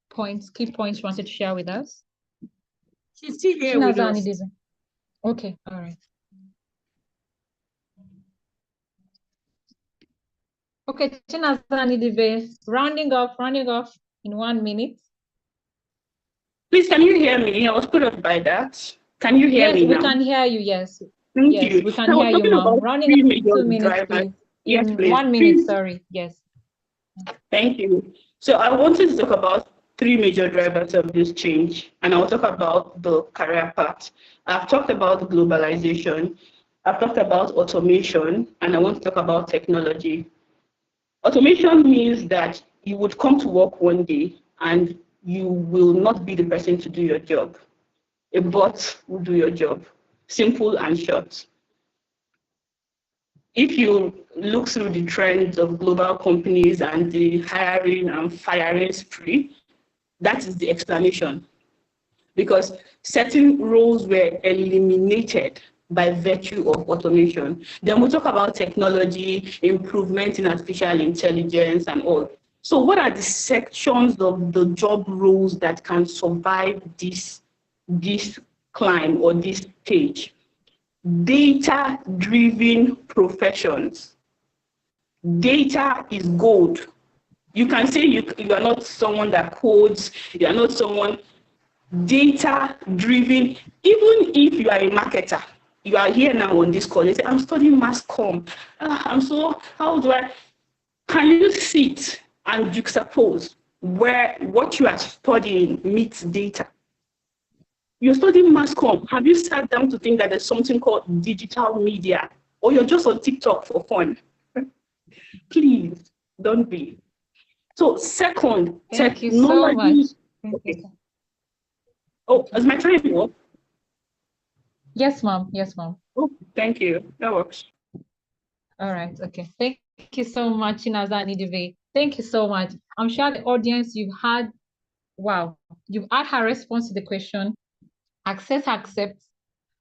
[SPEAKER 1] points, key points she wanted to share with us.
[SPEAKER 3] She's still here with
[SPEAKER 1] Chinaza
[SPEAKER 3] us.
[SPEAKER 1] Nidibe. Okay, all right. Okay, Chinaza Nidibe, rounding off in 1 minute.
[SPEAKER 5] Please, can you hear me? I was put off by that. Can you hear me now?
[SPEAKER 1] Yes, we can hear you, yes.
[SPEAKER 5] Thank
[SPEAKER 1] yes,
[SPEAKER 5] you.
[SPEAKER 1] we can
[SPEAKER 5] So
[SPEAKER 1] hear you, ma'am. Rounding
[SPEAKER 5] three
[SPEAKER 1] up
[SPEAKER 5] major
[SPEAKER 1] 2 minutes,
[SPEAKER 5] drivers.
[SPEAKER 1] please.
[SPEAKER 5] Yes,
[SPEAKER 1] In
[SPEAKER 5] please.
[SPEAKER 1] 1 minute, sorry. Yes.
[SPEAKER 5] Thank you. So I wanted to talk about three major drivers of this change, and I'll talk about the career path. I've talked about globalization, I've talked about automation, and I want to talk about technology. Automation means that you would come to work one day and you will not be the person to do your job. A bot will do your job. Simple and short. If you look through the trends of global companies and the hiring and firing spree, that is the explanation. Because certain roles were eliminated by virtue of automation. Then we'll talk about technology, improvement in artificial intelligence and all. So what are the sections of the job roles that can survive this climb or this stage? Data-driven professions. Data is gold. You can say you are not someone that codes, you are not someone data-driven. Even if you are a marketer, you are here now on this call, you say, I'm studying mass comm. Can you sit and juxtapose where what you are studying meets data? You're studying mass comm. Have you sat down to think that there's something called digital media? Or you're just on TikTok for fun? Please, don't be. So second,
[SPEAKER 1] Thank
[SPEAKER 5] technology.
[SPEAKER 1] you so much.
[SPEAKER 5] Okay. Oh, is my time up?
[SPEAKER 1] Yes, ma'am. Yes, ma'am.
[SPEAKER 5] Oh, thank you. That works.
[SPEAKER 1] All right. Okay. Thank you so much, Chinaza Nidive. Thank you so much. I'm sure the audience you've had her response to the question. Access, accept,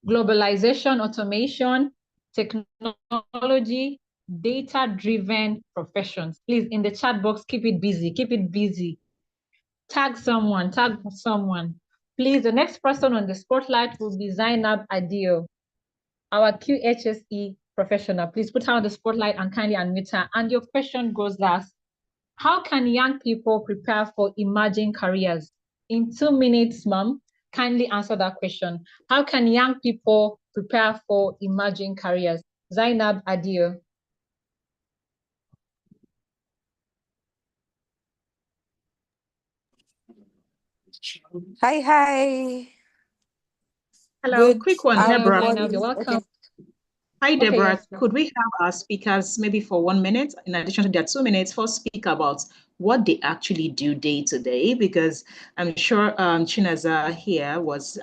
[SPEAKER 1] globalization, automation, technology, data-driven professions. Please, in the chat box, keep it busy. Keep it busy. Tag someone. Please, the next person on the spotlight will be Zainab Adio, our QHSE professional. Please put her on the spotlight and kindly unmute her. And your question goes thus: how can young people prepare for emerging careers? In 2 minutes, ma'am, kindly answer that question. How can young people prepare for emerging careers? Zainab Adio.
[SPEAKER 6] Hi.
[SPEAKER 3] Hello,
[SPEAKER 6] Good
[SPEAKER 3] quick one,
[SPEAKER 1] Hello,
[SPEAKER 3] Deborah.
[SPEAKER 1] Zainab, you're
[SPEAKER 6] afternoon.
[SPEAKER 1] welcome.
[SPEAKER 6] Okay.
[SPEAKER 3] Hi,
[SPEAKER 1] Okay,
[SPEAKER 3] Deborah.
[SPEAKER 1] yes.
[SPEAKER 3] Could we have our speakers maybe for 1 minute, in addition to their 2 minutes, first speak about what they actually do day to day? Because I'm sure Chinaza here was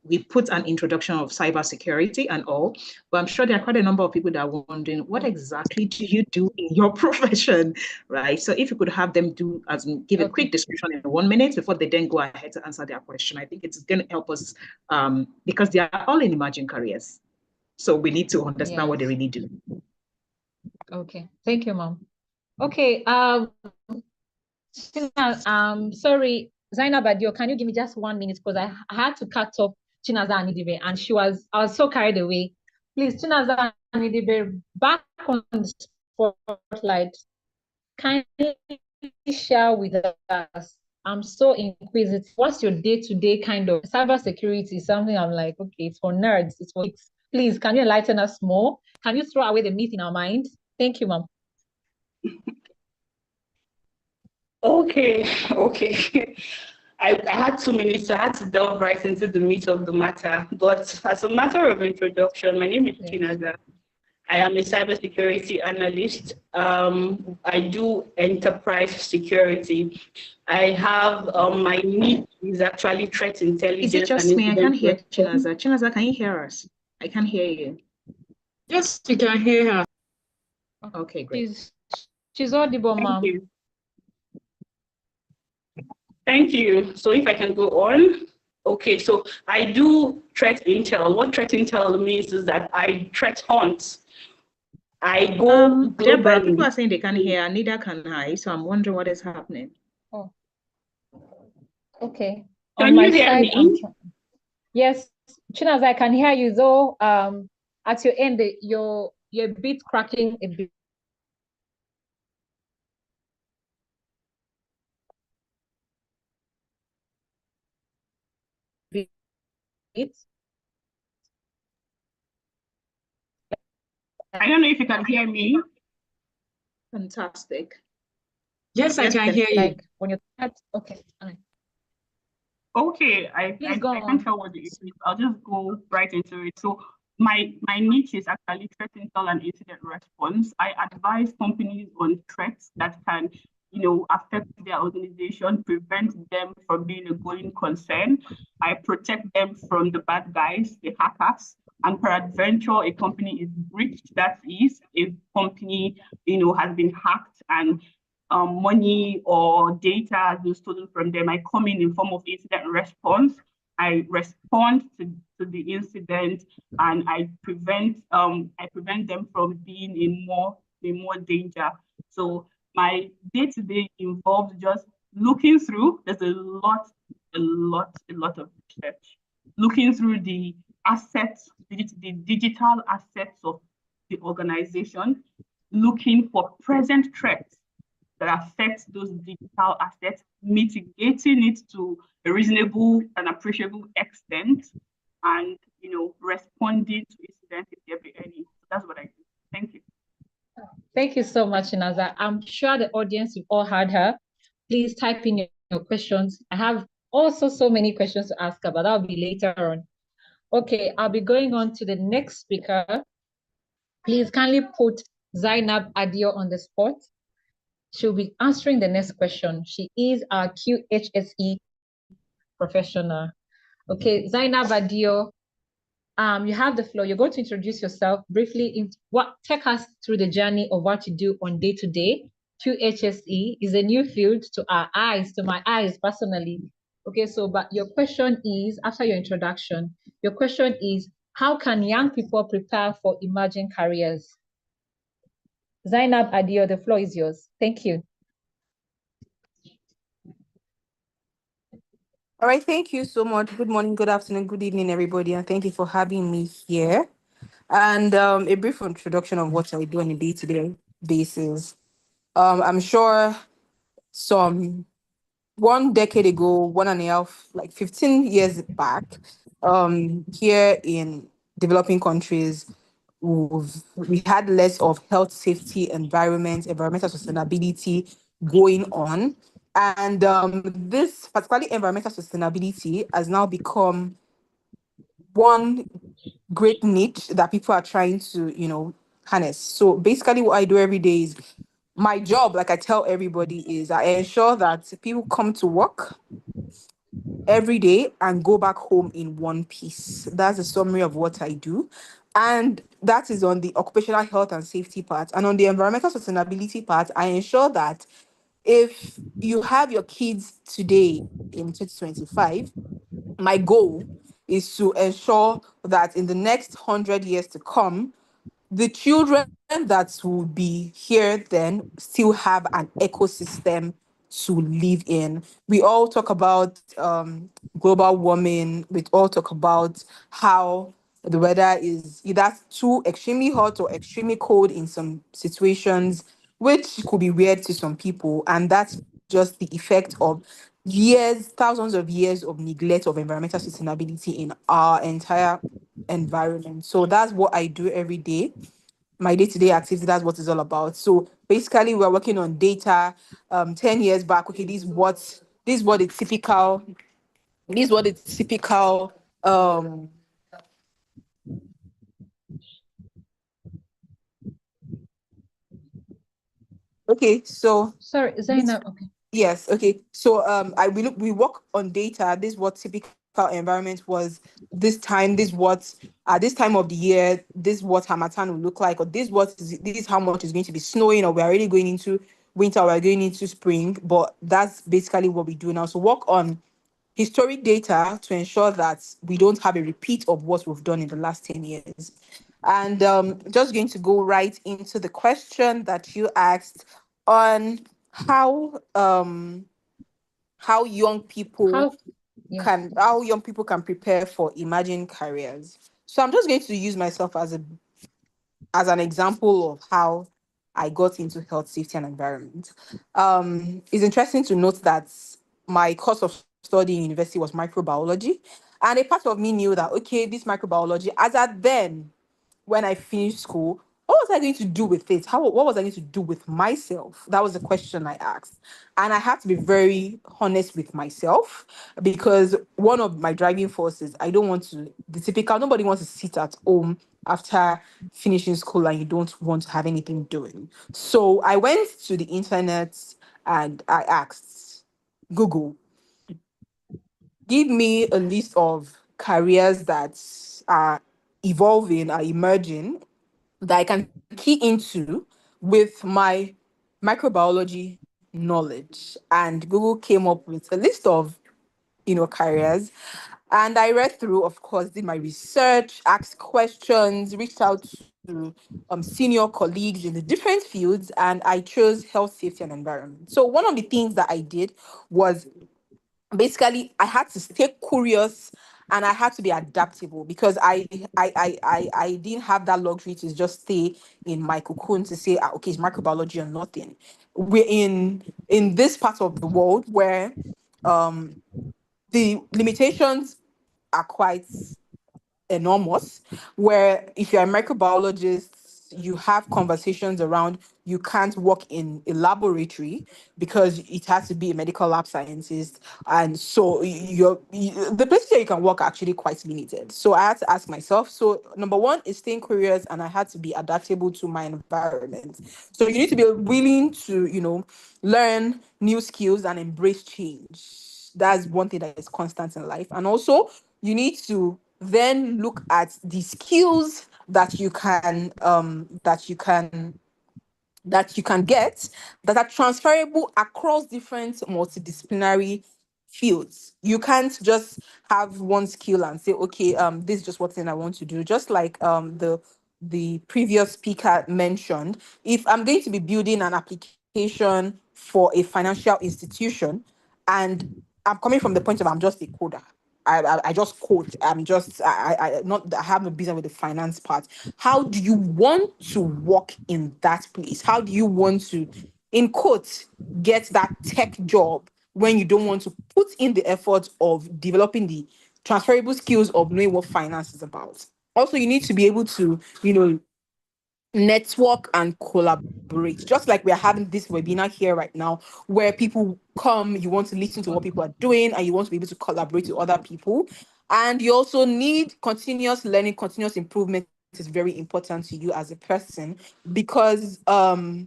[SPEAKER 3] we put an introduction of cybersecurity and all, but I'm sure there are quite a number of people that are wondering, what exactly do you do in your profession, right? So if you could have them give a quick description in 1 minute before they then go ahead to answer their question, I think it's going to help us because they are all in emerging careers. So we need to understand what they really do.
[SPEAKER 1] Okay, thank you, Mom. Okay, sorry, Zainab Adio, can you give me just 1 minute because I had to cut off Chinaza Anidibe and I was so carried away. Please, Chinaza Anidibe, back on the spotlight. Can you share with us? I'm so inquisitive. What's your day-to-day kind of cybersecurity? Something I'm like, okay, it's for nerds. It's for kids. Please, can you enlighten us more? Can you throw away the myth in our mind? Thank you, Mom.
[SPEAKER 5] Okay. I had 2 minutes, so I had to delve right into the meat of the matter. But as a matter of introduction, my name is Chinaza. I am a cybersecurity analyst. I do enterprise security. I have my niche is actually threat intelligence.
[SPEAKER 3] Is it just me? I can't hear Chinaza. Chinaza, can you hear us? I can't hear you.
[SPEAKER 5] Yes, you can hear her.
[SPEAKER 3] Okay, great.
[SPEAKER 1] She's audible, Mom.
[SPEAKER 5] Thank you. So if I can go on. Okay, so I do threat intel. What threat intel means is that I threat hunt. I go
[SPEAKER 3] Deborah,
[SPEAKER 5] globally.
[SPEAKER 3] people are saying they can't hear, neither can I. So I'm wondering what is happening.
[SPEAKER 1] Oh, okay.
[SPEAKER 5] Can
[SPEAKER 1] On my
[SPEAKER 5] you hear
[SPEAKER 1] side,
[SPEAKER 5] me?
[SPEAKER 1] yes, Chinas, I can hear you. Though at your end, you're a bit cracking a bit.
[SPEAKER 5] I don't know if you can hear me.
[SPEAKER 3] Fantastic.
[SPEAKER 5] Yes, I can hear you.
[SPEAKER 1] Like when you're okay.
[SPEAKER 5] Okay, I can't tell what the issue is. I'll just go right into it. So my niche is actually threat intel and incident response. I advise companies on threats that can, affect their organization, prevent them from being a going concern. I protect them from the bad guys, the hackers, and peradventure a company is breached. That is, a company, has been hacked and money or data has been stolen from them. I come in form of incident response. I respond to the incident and I prevent them from being in more danger. So my day-to-day involves just looking through. There's a lot of research. Looking through the assets, the digital assets of the organization, looking for present threats that affect those digital assets, mitigating it to a reasonable and appreciable extent, and responding to incidents if there be any. So that's what I do. Thank you.
[SPEAKER 1] Thank you so much, Inaza. I'm sure the audience, you've all heard her. Please type in your questions. I have also so many questions to ask her, but that'll be later on. Okay, I'll be going on to the next speaker. Please kindly put Zainab Adio on the spot. She'll be answering the next question. She is our QHSE professional. Okay, Zainab Adio, you have the floor. You're going to introduce yourself briefly. Take us through the journey of what you do on day to day. QHSE is a new field to my eyes personally. Okay, so but your question is, after your introduction, your question is, how can young people prepare for emerging careers? Zainab Adio, the floor is yours. Thank you.
[SPEAKER 6] All right, thank you so much. Good morning, good afternoon, good evening, everybody, and thank you for having me here. And a brief introduction of what I do on a day-to-day basis. I'm sure some 1 decade ago, 1.5, like 15 years back, here in developing countries, we had less of health, safety, environmental sustainability going on. And this, particularly environmental sustainability, has now become one great niche that people are trying to, harness. So basically what I do every day is my job, like I tell everybody, is I ensure that people come to work every day and go back home in one piece. That's a summary of what I do. And that is on the occupational health and safety part. And on the environmental sustainability part, I ensure that if you have your kids today in 2025, my goal is to ensure that in the next 100 years to come, the children that will be here then still have an ecosystem to live in. We all talk about global warming. We all talk about how the weather is either too extremely hot or extremely cold in some situations, which could be weird to some people. And that's just the effect of years, thousands of years of neglect of environmental sustainability in our entire environment. So that's what I do every day. My day-to-day activity, that's what it's all about. So basically we're working on data. 10 years back, okay, this is what the typical okay, so
[SPEAKER 1] Sorry,
[SPEAKER 6] this
[SPEAKER 1] Zainab. Okay.
[SPEAKER 6] yes, okay. So we work on data. This is what typical environment was this time of the year, this is what Hamatan will look like, or this is how much is going to be snowing, or we're already going into winter, or we're going into spring. But that's basically what we do now. So work on historic data to ensure that we don't have a repeat of what we've done in the last 10 years. And just going to go right into the question that you asked on how young people
[SPEAKER 1] How? Yes.
[SPEAKER 6] can prepare for emerging careers. So I'm just going to use myself as an example of how I got into health, safety, and environment. It's interesting to note that my course of study in university was microbiology, and a part of me knew that okay, this microbiology, as at then, when I finished school, what was I going to do with it? What was I going to do with myself? That was the question I asked. And I had to be very honest with myself because one of my driving forces, I don't want to, the typical, nobody wants to sit at home after finishing school and you don't want to have anything doing. So I went to the internet and I asked Google, give me a list of careers that are evolving, are emerging, that I can key into with my microbiology knowledge. And Google came up with a list of, careers. And I read through, of course, did my research, asked questions, reached out to senior colleagues in the different fields, and I chose health, safety, and environment. So one of the things that I did was basically I had to stay curious and I had to be adaptable because I didn't have that luxury to just stay in my cocoon to say, okay, it's microbiology or nothing. We're in this part of the world where um the limitations are quite enormous, where if you're a microbiologist, you have conversations around you can't work in a laboratory because it has to be a medical lab scientist. And so the places where you can work are actually quite limited. So I had to ask myself. So number one is staying curious and I had to be adaptable to my environment. So you need to be willing to, learn new skills and embrace change. That's one thing that is constant in life. And also you need to then look at the skills that you can get that are transferable across different multidisciplinary fields. You can't just have one skill and say, okay, this is just what thing I want to do. Just like the previous speaker mentioned, if I'm going to be building an application for a financial institution and I'm coming from the point of I'm just a coder. I just code. I'm just I have no business with the finance part. How do you want to work in that place? How do you want to, in quotes, get that tech job when you don't want to put in the effort of developing the transferable skills of knowing what finance is about? Also, you need to be able to, network and collaborate. Just like we're having this webinar here right now, where people come, you want to listen to what people are doing, and you want to be able to collaborate with other people. And you also need continuous learning, continuous improvement is very important to you as a person, because I've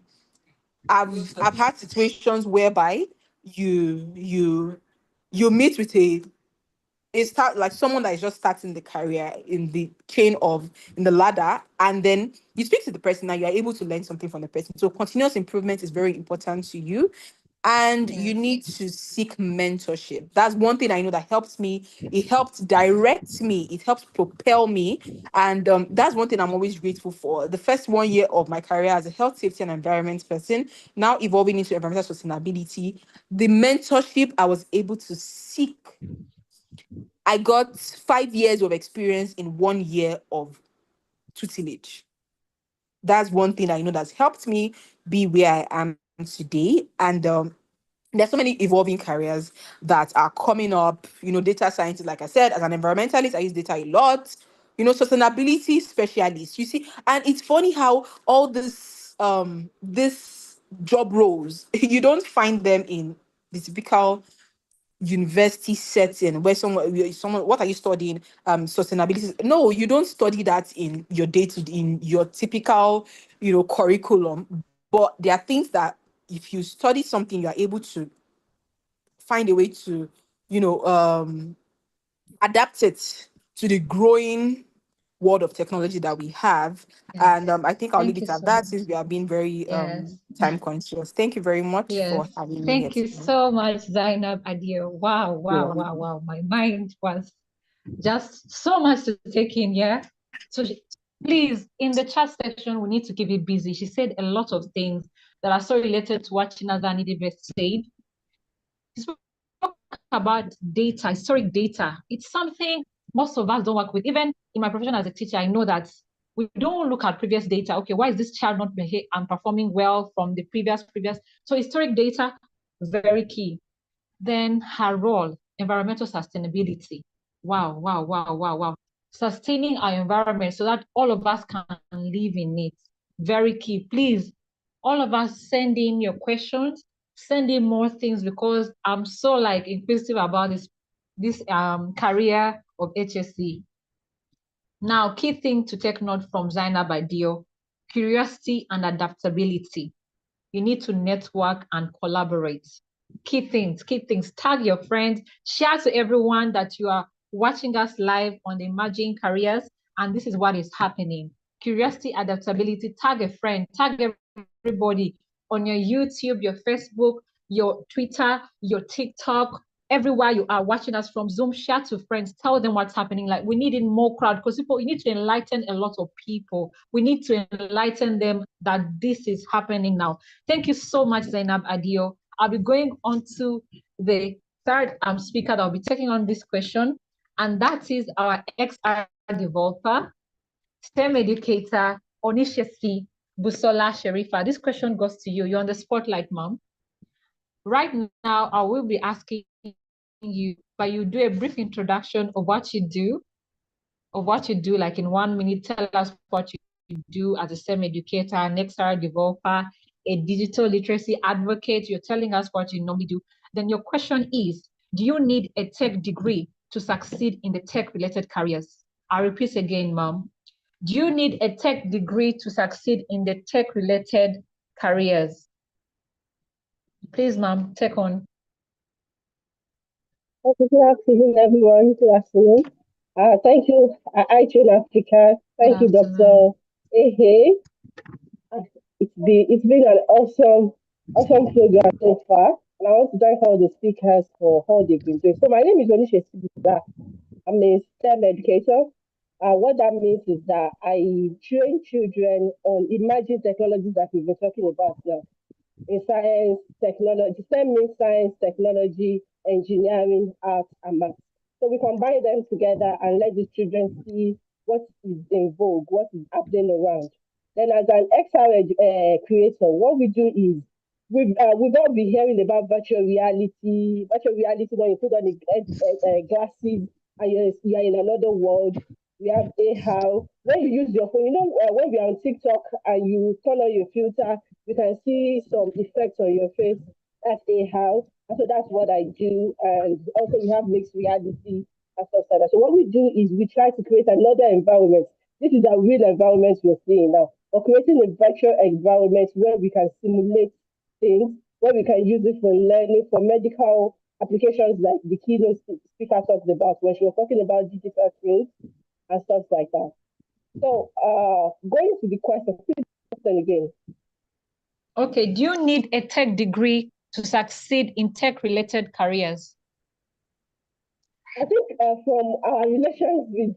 [SPEAKER 6] had situations whereby you meet with like someone that is just starting the career in the in the ladder, and then you speak to the person and you are able to learn something from the person. So continuous improvement is very important to you. And you need to seek mentorship. That's one thing I know that helps me. It helps direct me. It helps propel me. And that's one thing I'm always grateful for. The first 1 year of my career as a health, safety, and environment person, now evolving into environmental sustainability, the mentorship I was able to seek, I got 5 years of experience in 1 year of tutelage. That's one thing I know that's helped me be where I am today. And there's so many evolving careers that are coming up. Data scientist, like I said, as an environmentalist, I use data a lot. Sustainability specialist. You see, and it's funny how all this job roles you don't find them in the typical university setting where someone what are you studying, sustainability. No, you don't study that in your in your typical curriculum, but there are things that if you study something you're able to find a way to you know um adapt it to the growing world of technology that we have. And I think I'll leave
[SPEAKER 1] Thank you
[SPEAKER 6] it at
[SPEAKER 1] so
[SPEAKER 6] that,
[SPEAKER 1] much.
[SPEAKER 6] since we are being very
[SPEAKER 1] Yes.
[SPEAKER 6] time conscious. Thank you very much for
[SPEAKER 1] Yes.
[SPEAKER 6] having me here
[SPEAKER 1] Thank you
[SPEAKER 6] today.
[SPEAKER 1] so much, Zainab Adio. Wow,
[SPEAKER 6] You're
[SPEAKER 1] wow, wow,
[SPEAKER 6] welcome.
[SPEAKER 1] wow. My mind was just so much to take in, yeah. So please, in the chat section, we need to keep it busy. She said a lot of things that are so related to what Chinazani Debe said. She spoke about data, historic data. It's something most of us don't work with. Even in my profession as a teacher, I know that we don't look at previous data. Okay, why is this child not performing well from the previous? So historic data, very key. Then her role, environmental sustainability. Wow, wow, wow, wow, wow. Sustaining our environment so that all of us can live in it. Very key. Please, all of us send in your questions, send in more things, because I'm so inquisitive about this career of HSC. Now, key thing to take note from Zainab Adio, curiosity and adaptability. You need to network and collaborate. Key things. Tag your friends, share to everyone that you are watching us live on the Emerging Careers, and this is what is happening. Curiosity, adaptability, tag a friend, tag everybody on your YouTube, your Facebook, your Twitter, your TikTok, everywhere you are watching us from. Zoom, share to friends, tell them what's happening. We need in more crowd, because you need to enlighten a lot of people. We need to enlighten them that this is happening now. Thank you so much, Zainab Adio. I'll be going on to the third speaker that will be taking on this question, and that is our XR developer, STEM educator, Onishesi Busola Sherifa. This question goes to you. You're on the spotlight, Mom. Right now, I will be asking you, but you do a brief introduction of what you do, like in 1 minute. Tell us what you do as a STEM educator, an XR developer, a digital literacy advocate. You're telling us what you normally do. Then your question is, do you need a tech degree to succeed in the tech-related careers? I repeat again, Mom. Do you need a tech degree to succeed in the tech-related careers? Please, Ma'am, take on.
[SPEAKER 7] Okay, good afternoon, everyone. Good afternoon. Thank you, iTunes Africa. Thank you, Dr. Ehe. It's been an awesome program so far, and I want to thank all the speakers for all they've been doing. So my name is Onisha Sibula. I'm a STEM educator. What that means is that I train children on emerging technologies that we've been talking about now. In science, technology, STEM means science, technology, engineering, art, and math. So we combine them together and let the children see what is in vogue, what is happening around. Then as an XR creator, what we do is we've all been hearing about virtual reality. Virtual reality, when you put on the glasses and you're in another world. We have AHOW. When you use your phone, when we are on TikTok and you turn on your filter, you can see some effects on your face. That's AHOW. And so that's what I do. And also we have mixed reality and stuff like that. So what we do is we try to create another environment. This is a real environment we're seeing now. We're creating a virtual environment where we can simulate things, where we can use it for learning, for medical applications like the keynote speaker talked about when she was talking about digital twins and stuff like that. So going to the question again.
[SPEAKER 1] Okay, do you need a tech degree to succeed in tech-related careers?
[SPEAKER 7] I think from our relations with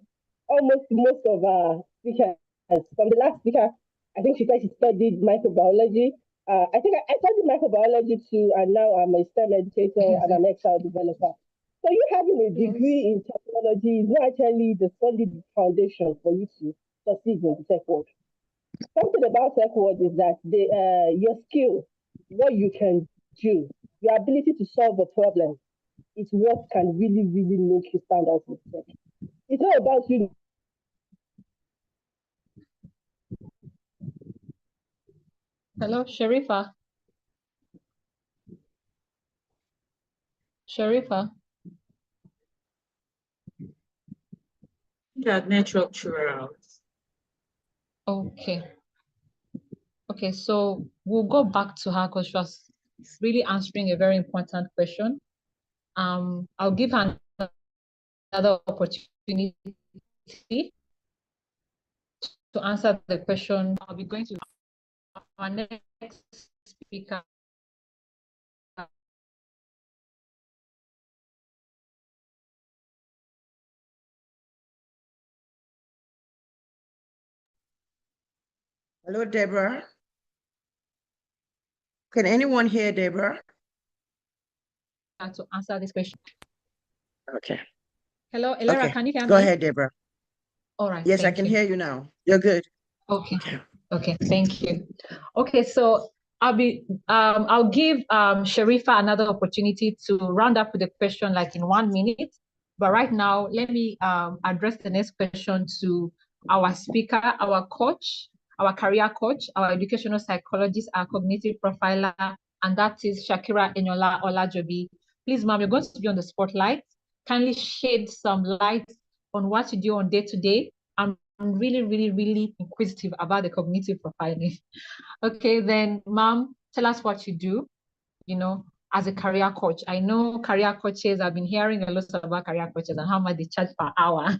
[SPEAKER 7] almost most of our speakers, from the last speaker, I think she said she studied microbiology. I think I studied microbiology too, and now I'm a STEM educator and an Excel developer. So you having a degree in technology is not actually the solid foundation for you to succeed in the tech world. Something about tech world is that your skill, what you can do, your ability to solve a problem is what can really, really make you stand out in tech. It's not about you.
[SPEAKER 1] Hello, Sharifa. Sharifa.
[SPEAKER 5] Yeah, network throughout.
[SPEAKER 1] Okay. Okay, so we'll go back to her because she was really answering a very important question. I'll give her another opportunity to answer the question. I'll be going to our next speaker.
[SPEAKER 2] Hello, Deborah. Can anyone hear Deborah?
[SPEAKER 1] To answer this question.
[SPEAKER 2] Okay.
[SPEAKER 1] Hello, Elera,
[SPEAKER 2] Okay.
[SPEAKER 1] can you hear me?
[SPEAKER 2] Go ahead, Deborah.
[SPEAKER 1] All right.
[SPEAKER 2] Yes, I can hear you now. You're good.
[SPEAKER 1] Okay. Okay, thank you. Okay, so I'll give Sharifa another opportunity to round up with the question like in 1 minute. But right now, let me address the next question to our speaker, our coach, our career coach, our educational psychologist, our cognitive profiler, and that is Shakira Eniola Olajobi. Please, ma'am, you're going to be on the spotlight. Kindly shed some light on what you do on day-to-day. I'm really, really, really inquisitive about the cognitive profiling. Okay, then, ma'am, tell us what you do, as a career coach. I know career coaches, I've been hearing a lot about career coaches and how much they charge per hour.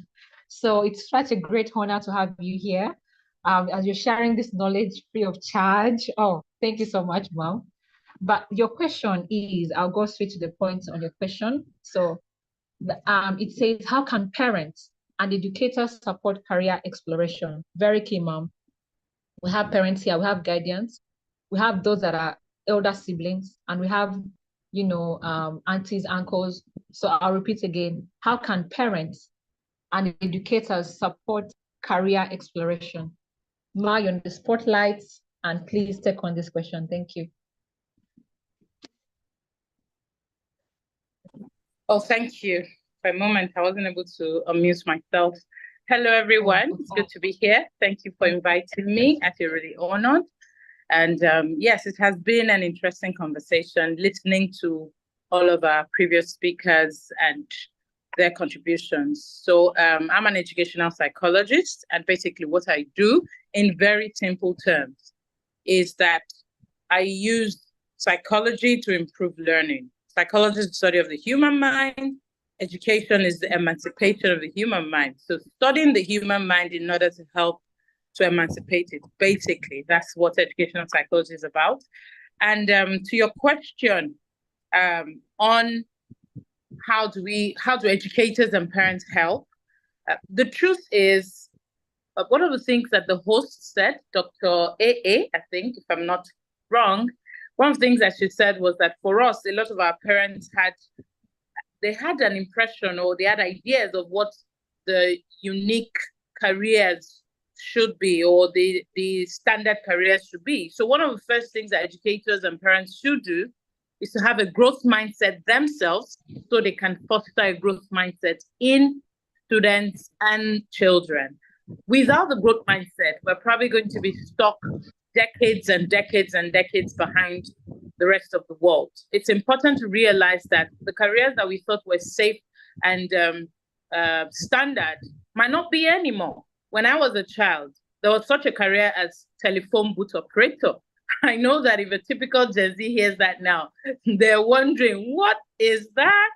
[SPEAKER 1] So it's such a great honor to have you here as you're sharing this knowledge free of charge. Oh, thank you so much, ma'am. But your question is, I'll go straight to the point on your question. So it says, how can parents and educators support career exploration? Very key, ma'am. We have parents here, we have guardians, we have those that are elder siblings, and we have, aunties, uncles. So I'll repeat again, how can parents and educators support career exploration? Ma, you're on the spotlight, and please take on this question. Thank you.
[SPEAKER 5] Oh, thank you. For a moment, I wasn't able to unmute myself. Hello, everyone. It's good to be here. Thank you for inviting me. I feel really honored. And yes, it has been an interesting conversation, listening to all of our previous speakers and their contributions. So I'm an educational psychologist, and basically what I do in very simple terms is that I use psychology to improve learning. Psychology is the study of the human mind. Education is the emancipation of the human mind. So studying the human mind in order to help to emancipate it. Basically, that's what educational psychology is about. And to your question on how do educators and parents help? The truth is, one of the things that the host said, Dr. A.A., I think, if I'm not wrong, one of the things that she said was that for us, a lot of our parents had an impression, or they had ideas of what the unique careers should be, or the standard careers should be. So one of the first things that educators and parents should do is to have a growth mindset themselves, so they can foster a growth mindset in students and children. Without the growth mindset, we're probably going to be stuck decades and decades and decades behind the rest of the world. It's important to realize that the careers that we thought were safe and standard might not be anymore. When I was a child, there was such a career as telephone booth operator. I know that if a typical Gen Z hears that now, they're wondering, what is that?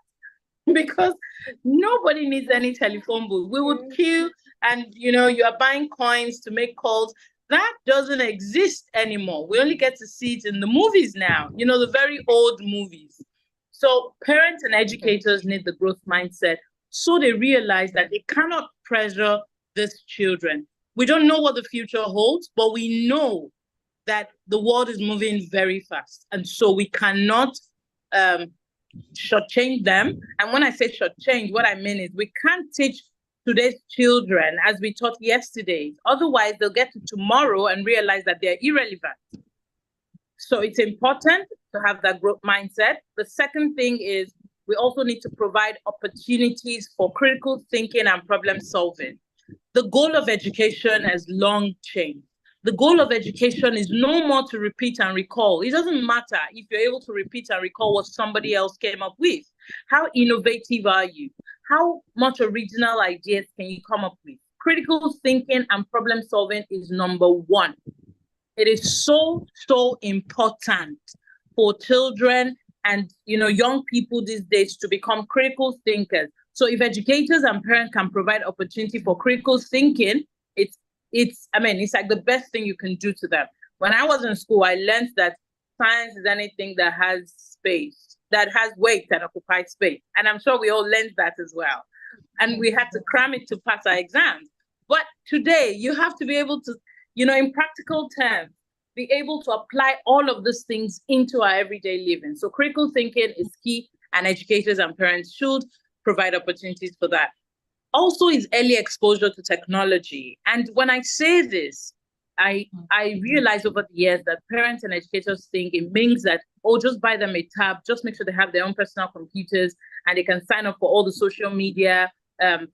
[SPEAKER 5] Because nobody needs any telephone booth. We would queue and, you are buying coins to make calls. That doesn't exist anymore. We only get to see it in the movies now, the very old movies. So parents and educators need the growth mindset so they realize that they cannot pressure these children. We don't know what the future holds, but we know that the world is moving very fast. And so we cannot shortchange them. And when I say shortchange, what I mean is we can't teach today's children as we taught yesterday. Otherwise, they'll get to tomorrow and realize that they're irrelevant. So it's important to have that growth mindset. The second thing is we also need to provide opportunities for critical thinking and problem solving. The goal of education has long changed. The goal of education is no more to repeat and recall. It doesn't matter if you're able to repeat and recall what somebody else came up with. How innovative are you? How much original ideas can you come up with? Critical thinking and problem solving is number one. It is so, so important for children and young people these days to become critical thinkers. So if educators and parents can provide opportunity for critical thinking, it's like the best thing you can do to them. When I was in school, I learned that science is anything that has space, that has weight and occupies space. And I'm sure we all learned that as well. And we had to cram it to pass our exams. But today, you have to be able to, in practical terms, be able to apply all of these things into our everyday living. So critical thinking is key, and educators and parents should provide opportunities for that. Also is early exposure to technology. And when I say this, I realize over the years that parents and educators think it means that, just buy them a tab, just make sure they have their own personal computers and they can sign up for all the social media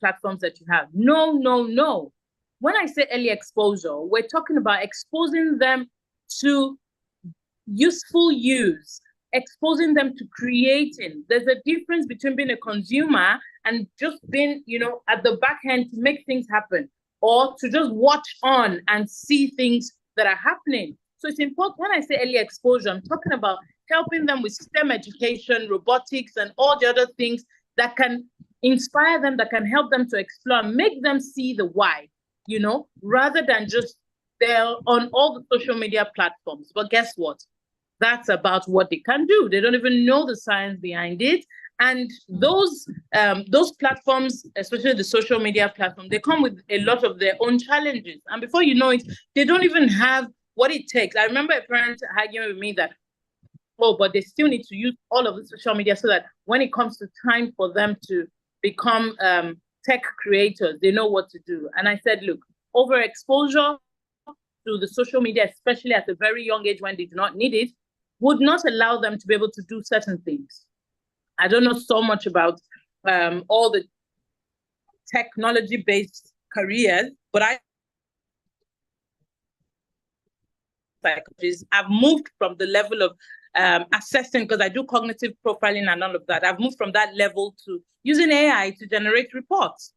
[SPEAKER 5] platforms that you have. No, no, no. When I say early exposure, we're talking about exposing them to useful use, exposing them to creating. There's a difference between being a consumer and just being, at the back end to make things happen, or to just watch on and see things that are happening. So it's important. When I say early exposure, I'm talking about helping them with STEM education, robotics, and all the other things that can inspire them, that can help them to explore, make them see the why, rather than just they're on all the social media platforms. But guess what? That's about what they can do. They don't even know the science behind it. And those platforms, especially the social media platform, they come with a lot of their own challenges. And before you know it, they don't even have what it takes. I remember a parent arguing with me that, but they still need to use all of the social media so that when it comes to time for them to become tech creators, they know what to do. And I said, look, overexposure to the social media, especially at a very young age when they do not need it, would not allow them to be able to do certain things. I don't know so much about all the technology-based careers, but I've moved from the level of assessing, because I do cognitive profiling and all of that. I've moved from that level to using AI to generate reports,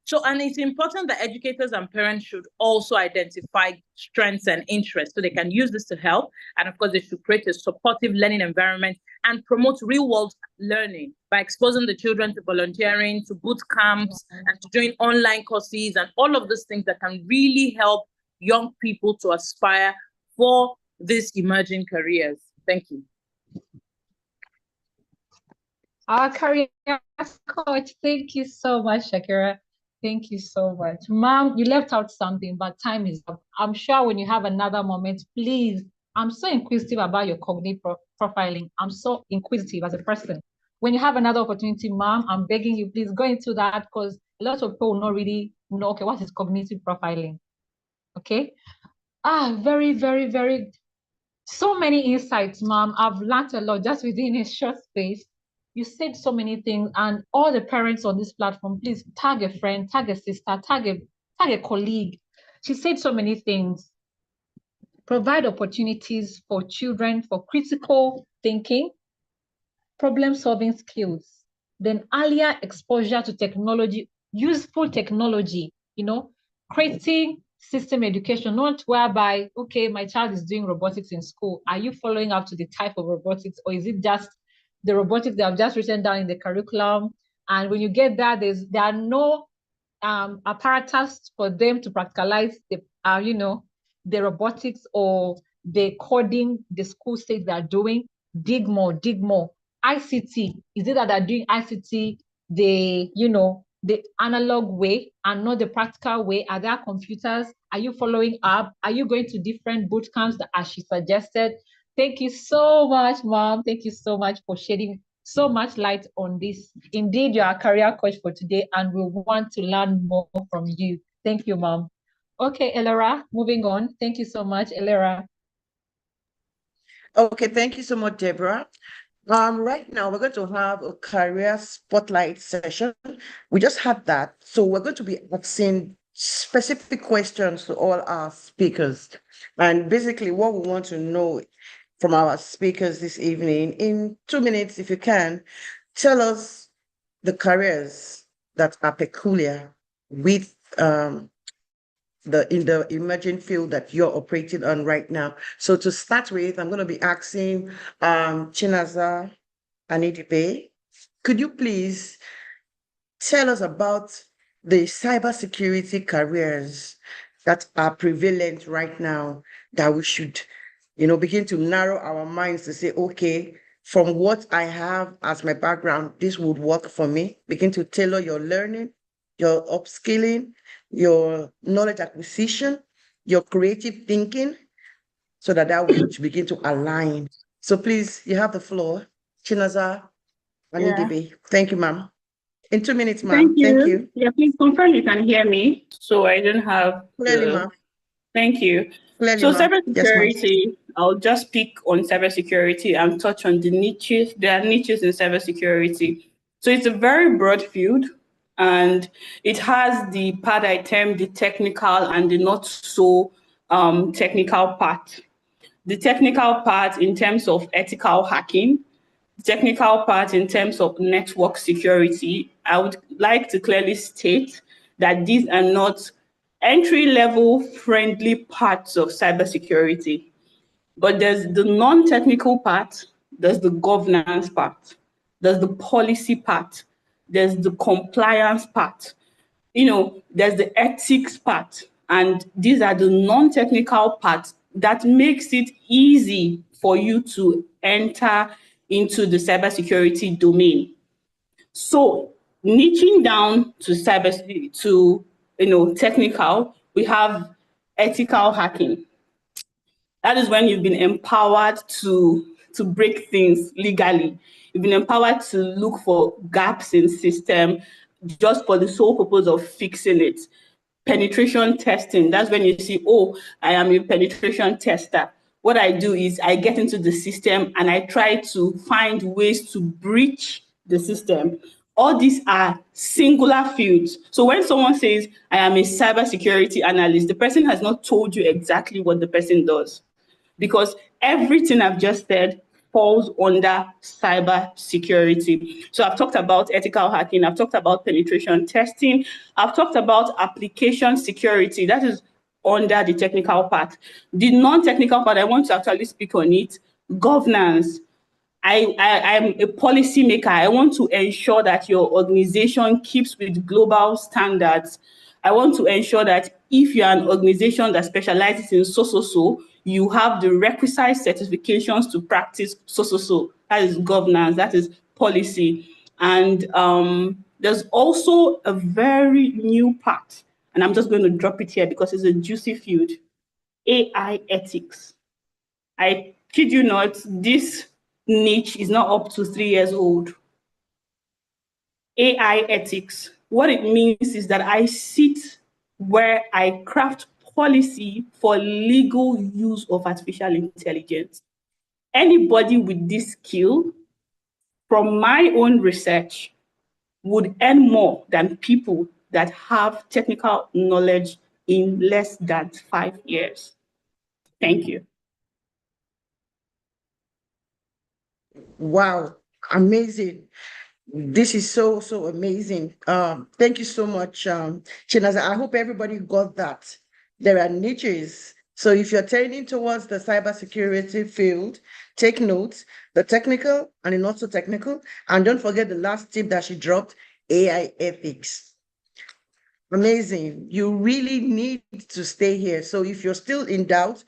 [SPEAKER 5] So, and it's important that educators and parents should also identify strengths and interests so they can use this to help. And of course, they should create a supportive learning environment and promote real-world learning by exposing the children to volunteering, to boot camps, and to doing online courses and all of these things that can really help young people to aspire for these emerging careers. Thank you.
[SPEAKER 1] Our career coach, thank you so much, Shakira. Thank you so much. Mom, you left out something, but time is up. I'm sure when you have another moment, please, I'm so inquisitive about your cognitive profiling. I'm so inquisitive as a person. When you have another opportunity, Mom, I'm begging you, please go into that, because a lot of people will not really know, okay, what is cognitive profiling? Okay. Very, very, very, so many insights, Mom. I've learned a lot just within a short space. You said so many things, and all the parents on this platform, please tag a friend, tag a sister, tag a colleague. She said so many things. Provide opportunities for children for critical thinking, problem-solving skills. then earlier exposure to technology, useful technology, creating system education, not whereby, okay, my child is doing robotics in school. Are you following up to the type of robotics, or is it just the robotics that I've just written down in the curriculum? And when you get that, there are no apparatus for them to practicalize the robotics or the coding the school says they're doing. Dig more. ICT, is it that they're doing ICT the analog way and not the practical way? Are there computers? Are you following up? Are you going to different boot camps as she suggested? Thank you so much, Mom. Thank you so much for shedding so much light on this. Indeed, you are a career coach for today, and we want to learn more from you. Thank you, Mom. Okay, Elora, moving on. Thank you so much, Elora.
[SPEAKER 2] Okay, thank you so much, Deborah. Right now we're going to have a career spotlight session. We just had that. So we're going to be asking specific questions to all our speakers. And basically what we want to know from our speakers this evening, in 2 minutes, if you can, tell us the careers that are peculiar with in the emerging field that you're operating on right now. So to start with, I'm going to be asking Chinaza Anidibe, could you please tell us about the cybersecurity careers that are prevalent right now that we should, begin to narrow our minds to say, okay, from what I have as my background, this would work for me. Begin to tailor your learning, your upskilling, your knowledge acquisition, your creative thinking, so that would begin to align. So please, you have the floor. Chinaza
[SPEAKER 5] Yeah.
[SPEAKER 2] Anidibe. Thank you, ma'am. In 2 minutes,
[SPEAKER 5] Thank
[SPEAKER 2] ma'am. Thank
[SPEAKER 5] you.
[SPEAKER 2] you.
[SPEAKER 5] Yeah, please confirm you can hear me. So I don't have
[SPEAKER 2] Clearly,
[SPEAKER 5] the.
[SPEAKER 2] ma'am.
[SPEAKER 5] Thank you.
[SPEAKER 2] Clearly,
[SPEAKER 5] So
[SPEAKER 2] ma'am. Yes, ma'am.
[SPEAKER 5] cybersecurity, I'll just speak on cybersecurity and touch on the niches. There are niches in cybersecurity. So it's a very broad field, and it has the part I term the technical and the not so technical part. The technical part in terms of ethical hacking, technical part in terms of network security. I would like to clearly state that these are not entry-level friendly parts of cybersecurity, but there's the non-technical part, there's the governance part, there's the policy part, there's the compliance part, there's the ethics part, and these are the non-technical parts that makes it easy for you to enter into the cybersecurity domain. So niching down to technical, we have ethical hacking. That is when you've been empowered to break things legally. You've been empowered to look for gaps in system just for the sole purpose of fixing it. Penetration testing, that's when you see, oh, I am a penetration tester. What I do is I get into the system and I try to find ways to breach the system. All these are singular fields. So when someone says, I am a cybersecurity analyst, the person has not told you exactly what the person does, because everything I've just said falls under cyber security. So I've talked about ethical hacking, I've talked about penetration testing, I've talked about application security. That is under the technical part. The non-technical part, I want to actually speak on it. Governance. I'm a policy maker. I want to ensure that your organization keeps with global standards. I want to ensure that if you're an organization that specializes in so, you have the requisite certifications to practice so. That is governance, that is policy. And there's also a very new part, and I'm just going to drop it here because it's a juicy field, AI ethics. I kid you not, this niche is not up to 3 years old. AI ethics. What it means is that I sit where I craft policy for legal use of artificial intelligence. Anybody with this skill, from my own research, would earn more than people that have technical knowledge in less than 5 years. Thank you.
[SPEAKER 2] Wow, amazing. This is so, so amazing. Thank you so much, Chinaza. I hope everybody got that. There are niches. So if you're turning towards the cybersecurity field, take notes, the technical and the not so technical. And don't forget the last tip that she dropped, AI ethics. Amazing. You really need to stay here. So if you're still in doubt,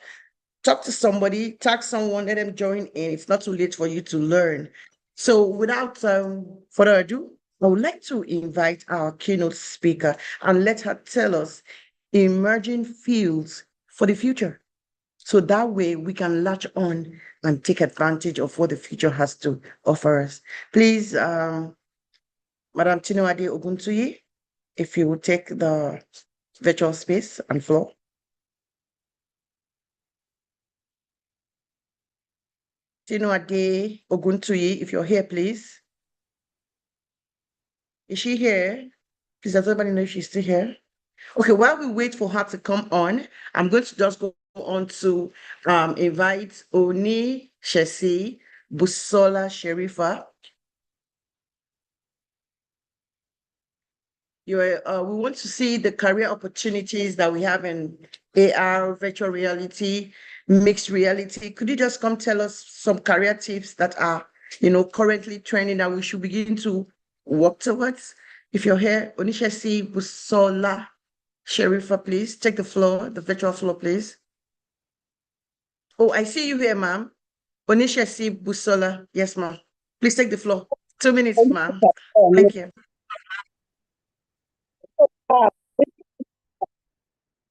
[SPEAKER 2] talk to somebody, tag someone, let them join in. It's not too late for you to learn. So without further ado, I would like to invite our keynote speaker and let her tell us emerging fields for the future. So that way we can latch on and take advantage of what the future has to offer us. Please, Madam Tinuade Oguntuyi, if you would take the virtual space and floor. Tinuade Oguntuyi, if you're here, please. Is she here? Please, does everybody know if she's still here? Okay, while we wait for her to come on, I'm going to just go on to invite Oni Shesi Busola Sherifa. We want to see the career opportunities that we have in AR, virtual reality, mixed reality. Could you just come tell us some career tips that are, currently trending that we should begin to work towards? If you're here, Onishesi Busola Sherifa, please take the floor, the virtual floor, please. Oh, I see you here, ma'am. Onishesi Busola. Yes, ma'am. Please take the floor. 2 minutes, ma'am. Thank you.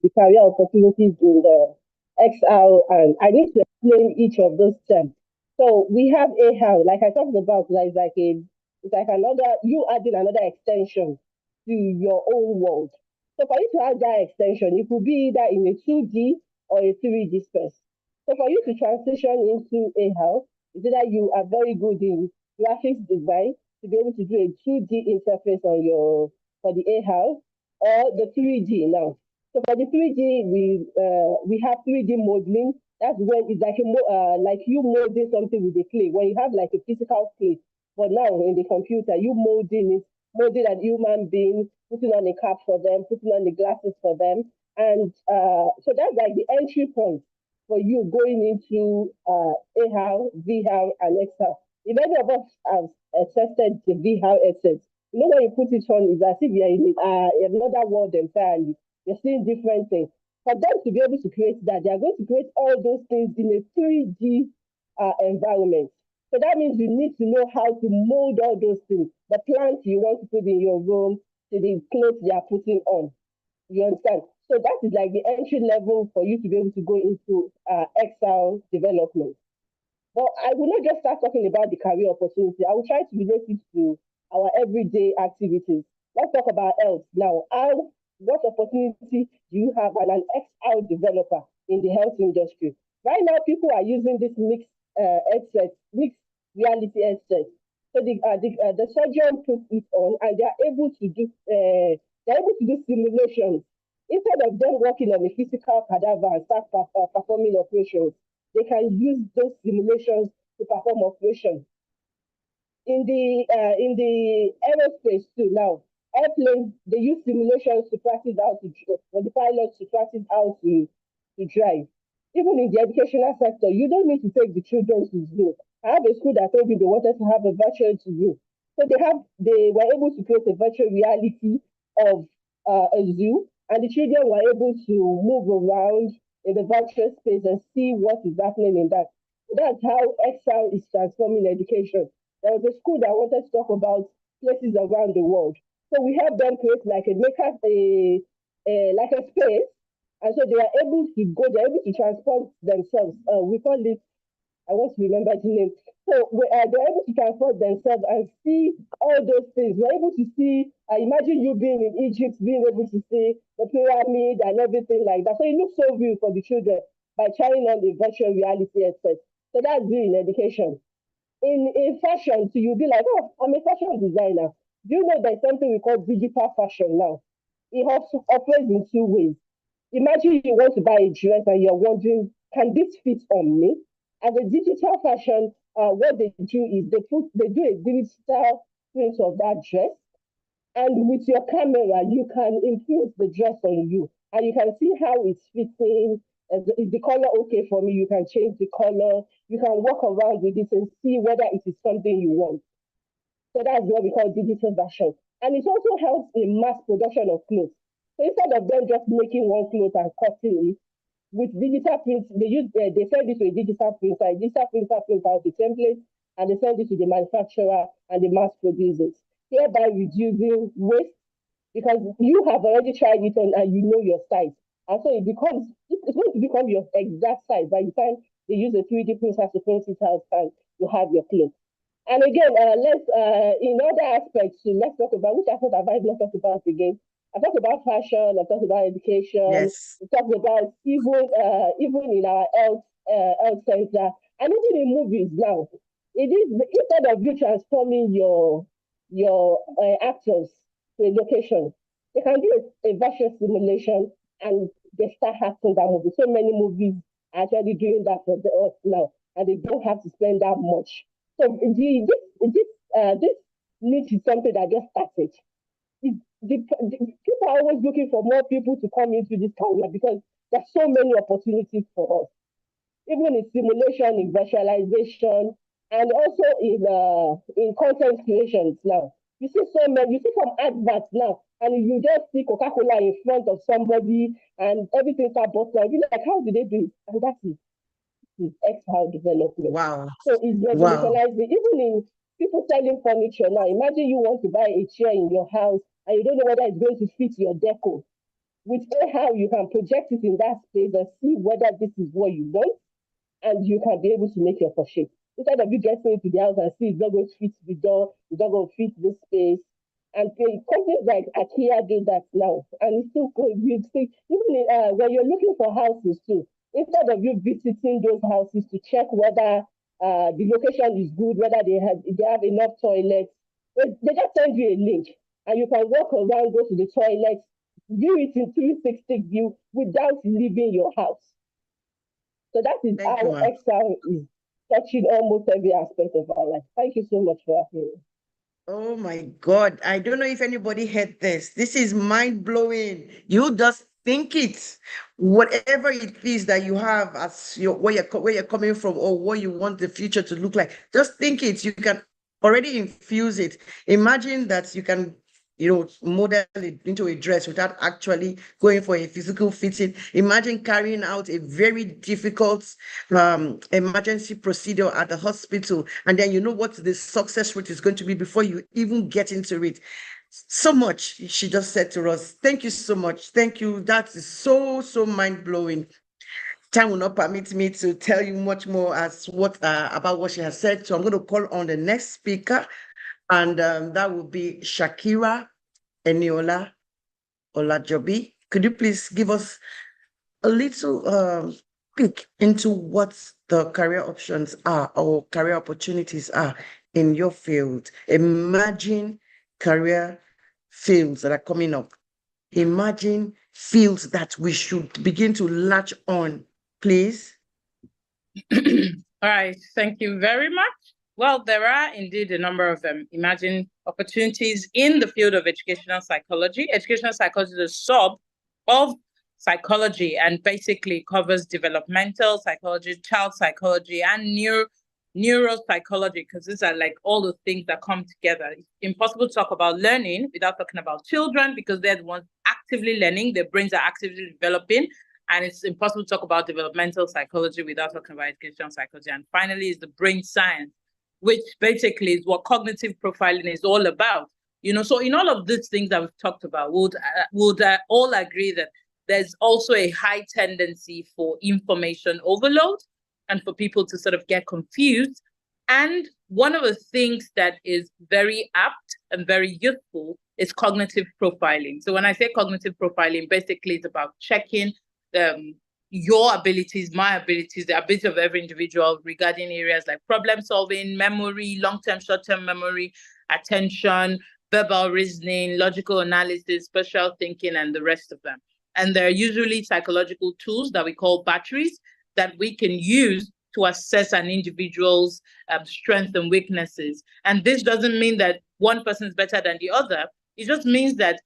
[SPEAKER 7] The career opportunities in the XR, and I need to explain each of those terms. So we have AHL, like I talked about, it's like another, you adding another extension to your own world. So for you to add that extension, it could be either in a 2D or a 3D space. So for you to transition into AHL, it's either you are very good in graphics design to be able to do a 2D interface on for the AHL, or the 3D now. So for the 3D, we have 3D modeling. That's when it's like you molding something with the clay. When you have like a physical clay, but now in the computer, you molding a human being, putting on a cap for them, putting on the glasses for them, and so that's like the entry point for you going into AR, VR, and XR. If any of us have tested the VR headset, when you put it on, it's as if you're in another world entirely. You're seeing different things. For them to be able to create that, they are going to create all those things in a 3D environment. So that means you need to know how to mold all those things. The plants you want to put in your room, to the clothes they are putting on. You understand? So that is like the entry level for you to be able to go into XR development. But I will not just start talking about the career opportunity. I will try to relate it to our everyday activities. Let's talk about health now. What opportunity do you have as an XR developer in the health industry? Right now, people are using this mixed reality headset. So the surgeon puts it on, and they are able to do simulations instead of them working on a physical cadaver and start performing operations. They can use those simulations to perform operations. In the aerospace too now, airplanes, they use simulations to practice how to for the pilots to practice how to drive. Even in the educational sector, you don't need to take the children to zoo. I have a school that told me they wanted to have a virtual to zoo. So they were able to create a virtual reality of a zoo, and the children were able to move around in the virtual space and see what is happening in that. That's how XR is transforming education. There was a school that wanted to talk about places around the world. So we helped them create like like a space. And so they are able to go, they're able to transform themselves. We call it, I want to remember the name. So they're able to transform themselves and see all those things. We're able to see, imagine you being in Egypt, being able to see the pyramid and everything like that. So it looks so real for the children by trying on the virtual reality headset. So that's in education. In fashion, so you'll be like, oh, I'm a fashion designer. Do you know there's something we call digital fashion now? It operates in two ways. Imagine you want to buy a dress and you're wondering, can this fit on me? As a digital fashion, what they do is they do a digital print of that dress. And with your camera, you can influence the dress on you. And you can see how it's fitting. Is the color okay for me? You can change the color. You can walk around with it and see whether it is something you want. So that's what we call digital version. And it also helps in mass production of clothes. So instead of them just making one cloth and cutting it, with digital print, they send it to a digital printer. A digital printer prints out the template and they send it to the manufacturer and the mass produce it, thereby reducing waste because you have already tried it on and you know your size. And so it's going to become your exact size by the time they use a 3D printer to print it out and you have your clothes. And again, let's in other aspects, let's talk about which aspect have I not talked about again? I talked about fashion, I talked about education,
[SPEAKER 2] Yes.
[SPEAKER 7] we talked about even in our health center, and even in movies now. It is instead of you transforming your actors to a location, they can do a virtual simulation and they start acting that movie. So many movies are actually doing that for us now, and they don't have to spend that much. So this niche is something that just started. People are always looking for more people to come into this career because there's so many opportunities for us, even in simulation, in virtualization, and also in content creations now. You see some adverts now, and you just see Coca-Cola in front of somebody, and everything starts busting. You're like, how did they do it? And that's it. Is XR development.
[SPEAKER 2] Wow.
[SPEAKER 7] So it's
[SPEAKER 2] Wow.
[SPEAKER 7] revolutionizing. Even in people selling furniture now, imagine you want to buy a chair in your house and you don't know whether it's going to fit your deco. With how you can project it in that space and see whether this is what you want, and you can be able to make your purchase. Instead of you getting into the house and see it's not going to fit the door, it's not going to fit this space. And companies like IKEA do that now. And it's still good. You see, even when you're looking for houses too, instead of you visiting those houses to check whether the location is good, whether they have enough toilets, they just send you a link and you can walk around, go to the toilet, view it in 360 view without leaving your house. So that is
[SPEAKER 2] Thank you,
[SPEAKER 7] how XR is touching almost every aspect of our life. Thank you so much for having me.
[SPEAKER 2] Oh my God. I don't know if anybody heard this. This is mind blowing. You just think it. Whatever it is that you have as your where you're coming from or what you want the future to look like, just think it. You can already infuse it. Imagine that you can model it into a dress without actually going for a physical fitting. Imagine carrying out a very difficult emergency procedure at the hospital, and then you know what the success rate is going to be before you even get into it. So much she just said to us. Thank you so much. Thank you. That is so mind-blowing. Time will not permit me to tell you much more about what she has said. So I'm going to call on the next speaker, and that will be Shakira Eniola Olajobi. Could you please give us a little peek into what the career options are or career opportunities are in your field? Imagine career fields that are coming up. Imagine fields that we should begin to latch on, please.
[SPEAKER 5] All right, thank you very much. Well, there are indeed a number of emerging opportunities in the field of educational psychology. Educational psychology is a sub of psychology and basically covers developmental psychology, child psychology, and neuropsychology, because these are like all the things that come together. It's impossible to talk about learning without talking about children because they're the ones actively learning, their brains are actively developing. And it's impossible to talk about developmental psychology without talking about educational psychology. And finally is the brain science, which basically is what cognitive profiling is all about. So in all of these things that we've talked about, would all agree that there's also a high tendency for information overload and for people to sort of get confused. And one of the things that is very apt and very useful is cognitive profiling. So when I say cognitive profiling, basically it's about checking your abilities, my abilities, the ability of every individual regarding areas like problem solving, memory, long-term, short-term memory, attention, verbal reasoning, logical analysis, spatial thinking, and the rest of them. And there are usually psychological tools that we call batteries that we can use to assess an individual's strengths and weaknesses. And this doesn't mean that
[SPEAKER 8] one person is better than the other. It just means that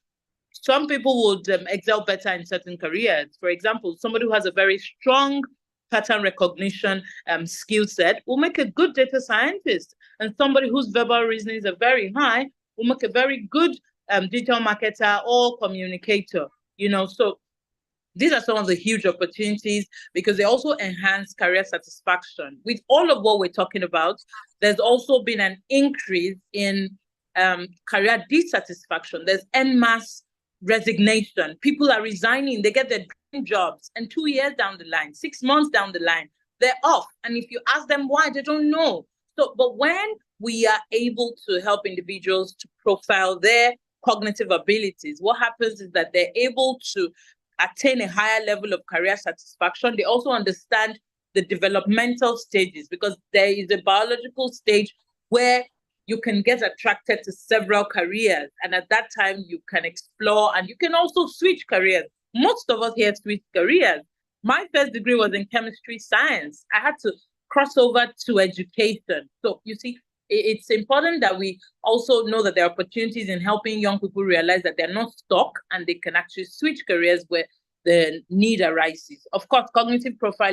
[SPEAKER 8] some people would excel better in certain careers. For example, somebody who has a very strong pattern recognition skill set will make a good data scientist, and somebody whose verbal reasonings are very high will make a very good digital marketer or communicator. So these are some of the huge opportunities because they also enhance career satisfaction. With all of what we're talking about, there's also been an increase in career dissatisfaction. There's en masse resignation. People are resigning. They get their dream jobs, and 2 years down the line, 6 months down the line, they're off. And if you ask them why, they don't know. But when we are able to help individuals to profile their cognitive abilities, what happens is that they're able to attain a higher level of career satisfaction. They also understand the developmental stages, because there is a biological stage where you can get attracted to several careers. And at that time, you can explore and you can also switch careers. Most of us here switch careers. My first degree was in chemistry science. I had to cross over to education. So you see, it's important that we also know that there are opportunities in helping young people realize that they're not stuck and they can actually switch careers where the need arises. Of course, cognitive profiling